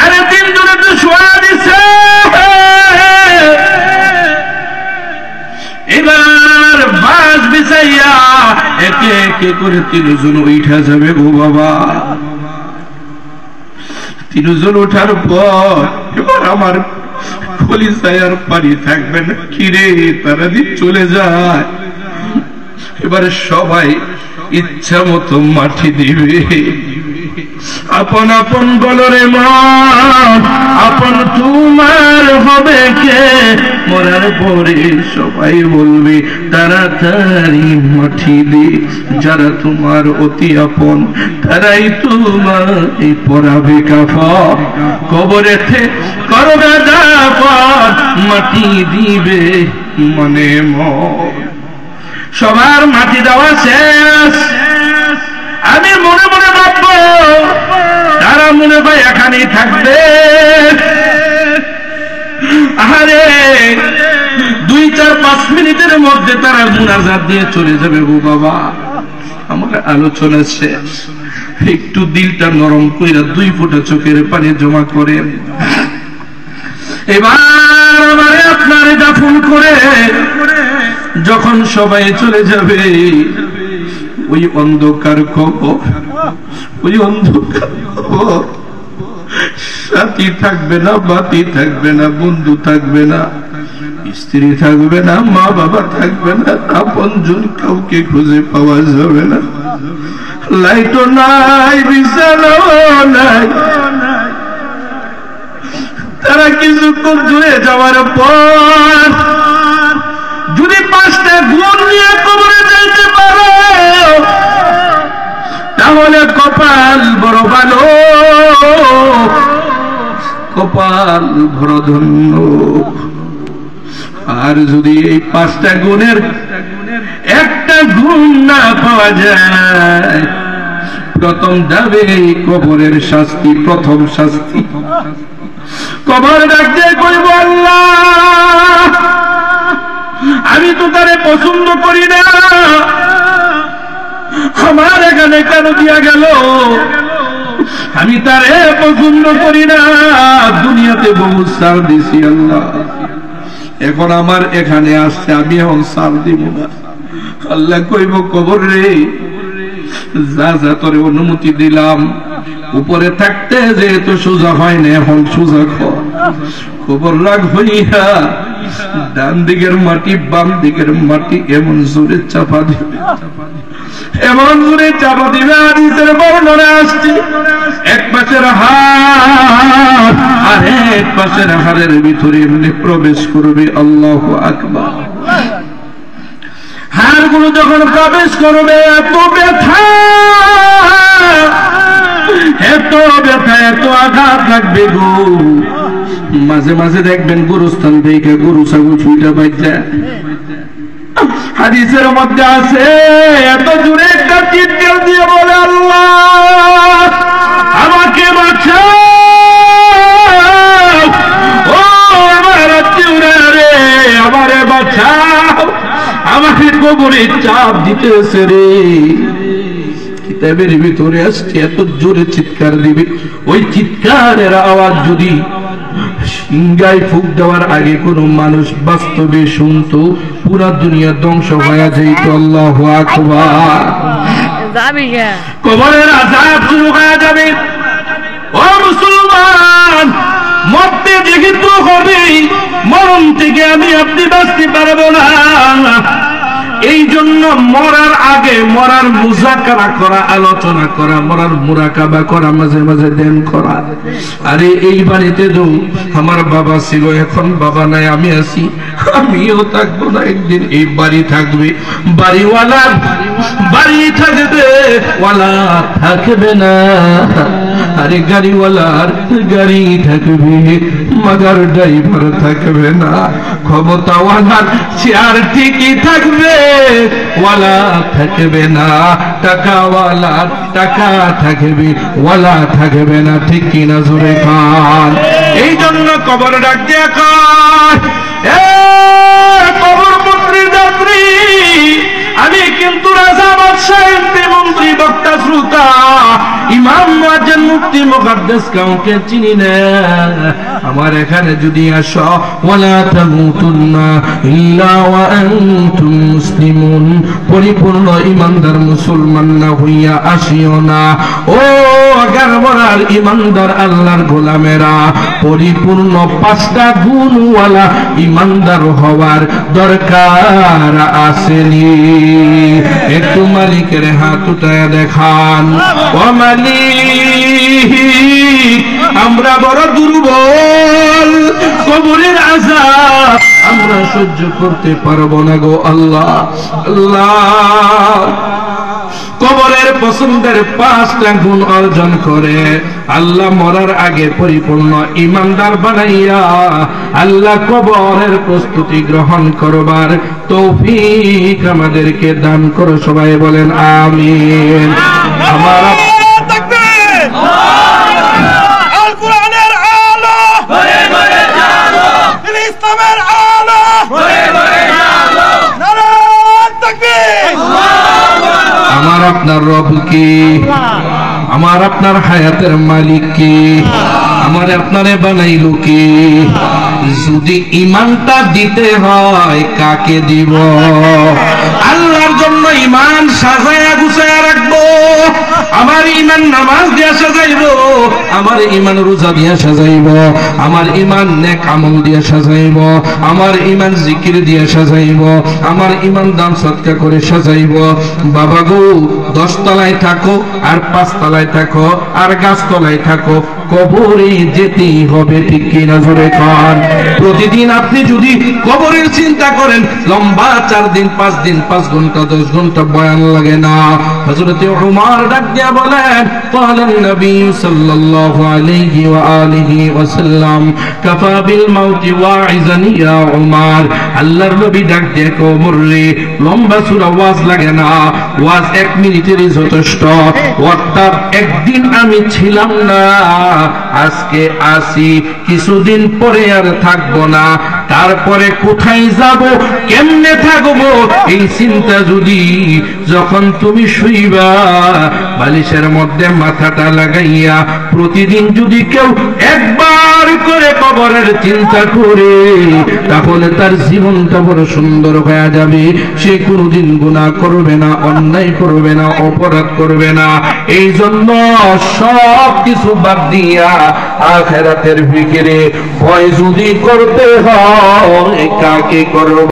A: আরে 3 জনে তো শোয়া দিছে, এবার বাস বিছাইয়া একে একে করে 3 জন উঠা যাবে গো বাবা। 3 জন ওঠার পর এবার আমার খলিসায় আর পানি থাকবে না। কিরে তারা দিন চলে যায়, এবার সবাই ইচ্ছা মতো মাটি দিবে। আপন আপন বলরে মন, আপন তোমার হবে কে? মরার পরে সবাই বলবে তাড়াতাড়ি মাটি দে। যারা তোমার অতি আপন তারাই তোমার পরাবে কাফন। কবরেতে করবে দাফন, মাটি দিবে মনে মন। সবার মাটি দেওয়া শেষ। আমি মনে মনে ভাববো তারা মনে হয় এখানেই থাকবে। আরে 2-4-5 মিনিটের মধ্যে তারা মুনাজাত দিয়ে চলে যাবে গো বাবা। আমার আলোচনা শেষ। একটু দিলটা নরম কইরা 2 ফোঁটা চোখের পানি জমা করেন। এবার আর আমারে আপনারে দাফন করে যখন সবাই চলে যাবে, ওই অন্ধকার কবর, ওই অন্ধকার কবর, সাথী থাকবে না, বাতি থাকবে না, বন্ধু থাকবে না, স্ত্রী থাকবে না, মা বাবা থাকবে না, আপনজন কাউকে খুঁজে পাওয়া যাবে না, লাইটও নাই, বিছানাও নাই। তারা কিছুক্ষণ দূরে যাওয়ার পর যদি 5টা গুণ নিয়ে কবরে যাইতে পারো তাহলে কপাল বড় ভালো, কপাল বড় ধন্য। আর যদি এই 5টা গুণের একটা গুণ না পাওয়া যায়, প্রথম যাবে কবরের শাস্তি, প্রথম শাস্তি। কবর ডাকতে কইব, আল্লাহ আমি তো তারে পছন্দ করি না, আমার এখানে কেন দিয়া গেল? আমি তারে পছন্দ করি না, দুনিয়াতে বহু সার দিছি আল্লাহ, এখন আমার এখানে আসছে, আমি এখন সার দিব না। আল্লাহ কইব, কবর রে যা যা তোরে অনুমতি দিলাম, উপরে থাকতে যেহেতু সোজা হয় না, এখন সোজা কর। কবর রাগ হইয়া ডান দিকের মাটি বাম দিকের মাটি এমন জোরে চাপা দিবে, এমন জোরে চাপা দিবে, হাদিসের বর্ণনা আসছে, এক পাশের হাড় আর এক পাশের হাড়ের ভিতরে এমনি প্রবেশ করবে। আল্লাহু আকবার। হাড়গুলো যখন প্রবেশ করবে, এত ব্যথা, এত ব্যথা, এত আঘাত লাগবে গো। মাঝে মাঝে দেখবেন গুরুস্থান থেকে গরু ছাগল ছুইটা বাজা। হাদিসের মধ্যে আছে, এত জোরে একটা চিৎকার দিয়ে বলে, আল্লাহ আমাকে বাঁচাও, ও আমার আত্মীয়রা রে, আমারে বাঁচাও, আমাকে কবরে চাপ দিতেছে রে। কিতাবের ভিতরে আসছে, এত জোরে চিৎকার দিবে, ওই চিৎকারের আওয়াজ যদি সিংহায় ফুক দেওয়ার আগে কোন মানুষ বাস্তবে শুনতো, পুরা দুনিয়া ধ্বংস হয়ে যেত। আল্লাহু আকবার। কবরের আযাব শুরু হয়ে যাবে। ও মুসলমান, মরতে দেখি তো হবে, মরণ থেকে আমি আপনি বাঁচতে পারবো না। এই জন্য মরার আগে মরার মুযাকারা করা, আলোচনা করা, মরার মুরাকাবা করা, মাঝে মাঝে ধ্যান করা। আরে এই বাড়িতে তো আমার বাবা ছিল, এখন বাবা নাই, আমি আছি, আমিও থাকবো না, একদিন এই বাড়ি থাকবে, বাড়িওয়ালার বাড়ি থাকবে, ওয়ালা থাকবে না। আরে গাড়িওয়ালার গাড়ি থাকবে, মাগার ড্রাইভার থাকবে না। ক্ষমতাওয়ালার চেয়ার ঠিকই থাকবে, ওয়ালা থাকবে না। টাকাওয়ালার টাকা থাকবে, ওয়ালা থাকবে না। ঠিক কিনা জোরে খান। এই জন্য কবর ডাক দিয়া কয়, এ কবর মন্ত্রী যাত্রী, আমি কিন্তু রাজা বাদশাহ এমপি মন্ত্রী বক্তা শ্রোতা ইমাম মুয়াজ্জিন মুফতি মুকাদ্দাস কাউকে চিনি না। আমার এখানে যদি আসো, ওয়ালা তামুতুন্না ইল্লা ওয়া আনতুম মুসলিমুন, পরিপূর্ণ ইমানদার মুসলমান না হইয়া আসিও না। ও গারবরার ইমানদার আল্লাহর গোলামেরা, পরিপূর্ণ 5টা গুণওয়ালা ইমানদার হওয়ার দরকার আসেনি। একটু মালিকের হাত উঠায়া দেখান, ও মালিক আমরা বড় দুর্বল, কবরের আযাব আমরা সহ্য করতে পারবো না গো আল্লাহ। আল্লাহ কবরের পছন্দের 5টা গুণ অর্জন করে আল্লাহ মরার আগে পরিপূর্ণ ইমানদার বানাইয়া আল্লাহ কবরের প্রস্তুতি গ্রহণ করবার তৌফিক আমাদেরকে দান করো। সবাই বলেন আমিন। আমার আমার আপনার রব কি? আমার আপনার হায়াতের মালিক কি? আমার আপনারে বানাইলো কি? যদি ঈমানটা দিতে হয় কাকে দিব? আল্লাহর জন্য ঈমান সাজায়া গুছায়া রাখবো। আমার ঈমান নামাজ দিয়া সাজাইব, আমার ঈমান রোজা দিয়া সাজাইব, আমার ঈমান নেক আমল দিয়া সাজাইব, আমার ঈমান জিকির দিয়া সাজাইব, আমার ঈমান দান সদকা করে সাজাইব। বাবা গো, 10 তলায় থাকো আর 5 তলায় থাকো আর গাছ তলায় থাকো, কবরে যেতেই হবে, ঠিক কিনা জোরে কান। প্রতিদিন আপনি যদি কবরের চিন্তা করেন, লম্বা 4 দিন 5 দিন 5 ঘন্টা 10 ঘন্টা বয়ান লাগে না। হযরত উমর ডাক দিয়া বলেন, ক্বালান নবী সাল্লাল্লাহু আলাইহি ওয়া আলিহি ওয়াসাল্লাম, কাফা বিল মাউতি ওয়াইজান ইয়া উমর। আল্লাহর নবী ডাক দিয়া কয়, ওমর রে, লম্বা সূরা ওয়াজ লাগে না, ওয়াজ 1 মিনিটেরই যথেষ্ট। অর্থাৎ একদিন আমি ছিলাম না, আজকে আসি, কিছুদিন পরে আর থাকবো না, তারপরে কোথায় যাব, কেমনে থাকবো, এই চিন্তা যদি যখন তুমি শুইবা, বালিশের মধ্যে মাথাটা লাগাইয়া প্রতিদিন যদি কেউ একবার করে কবরের চিন্তা করে, তাহলে তার জীবনটা বড় সুন্দর হয়ে যাবে। সে কোনোদিন গুনাহ করবে না, অন্যায় করবে না, অপরাধ করবে না। এই জন্য সব কিছু বাদ দিয়া আখিরাতের ফিকিরে ভয় যদি করতে হয়, কাকে করব?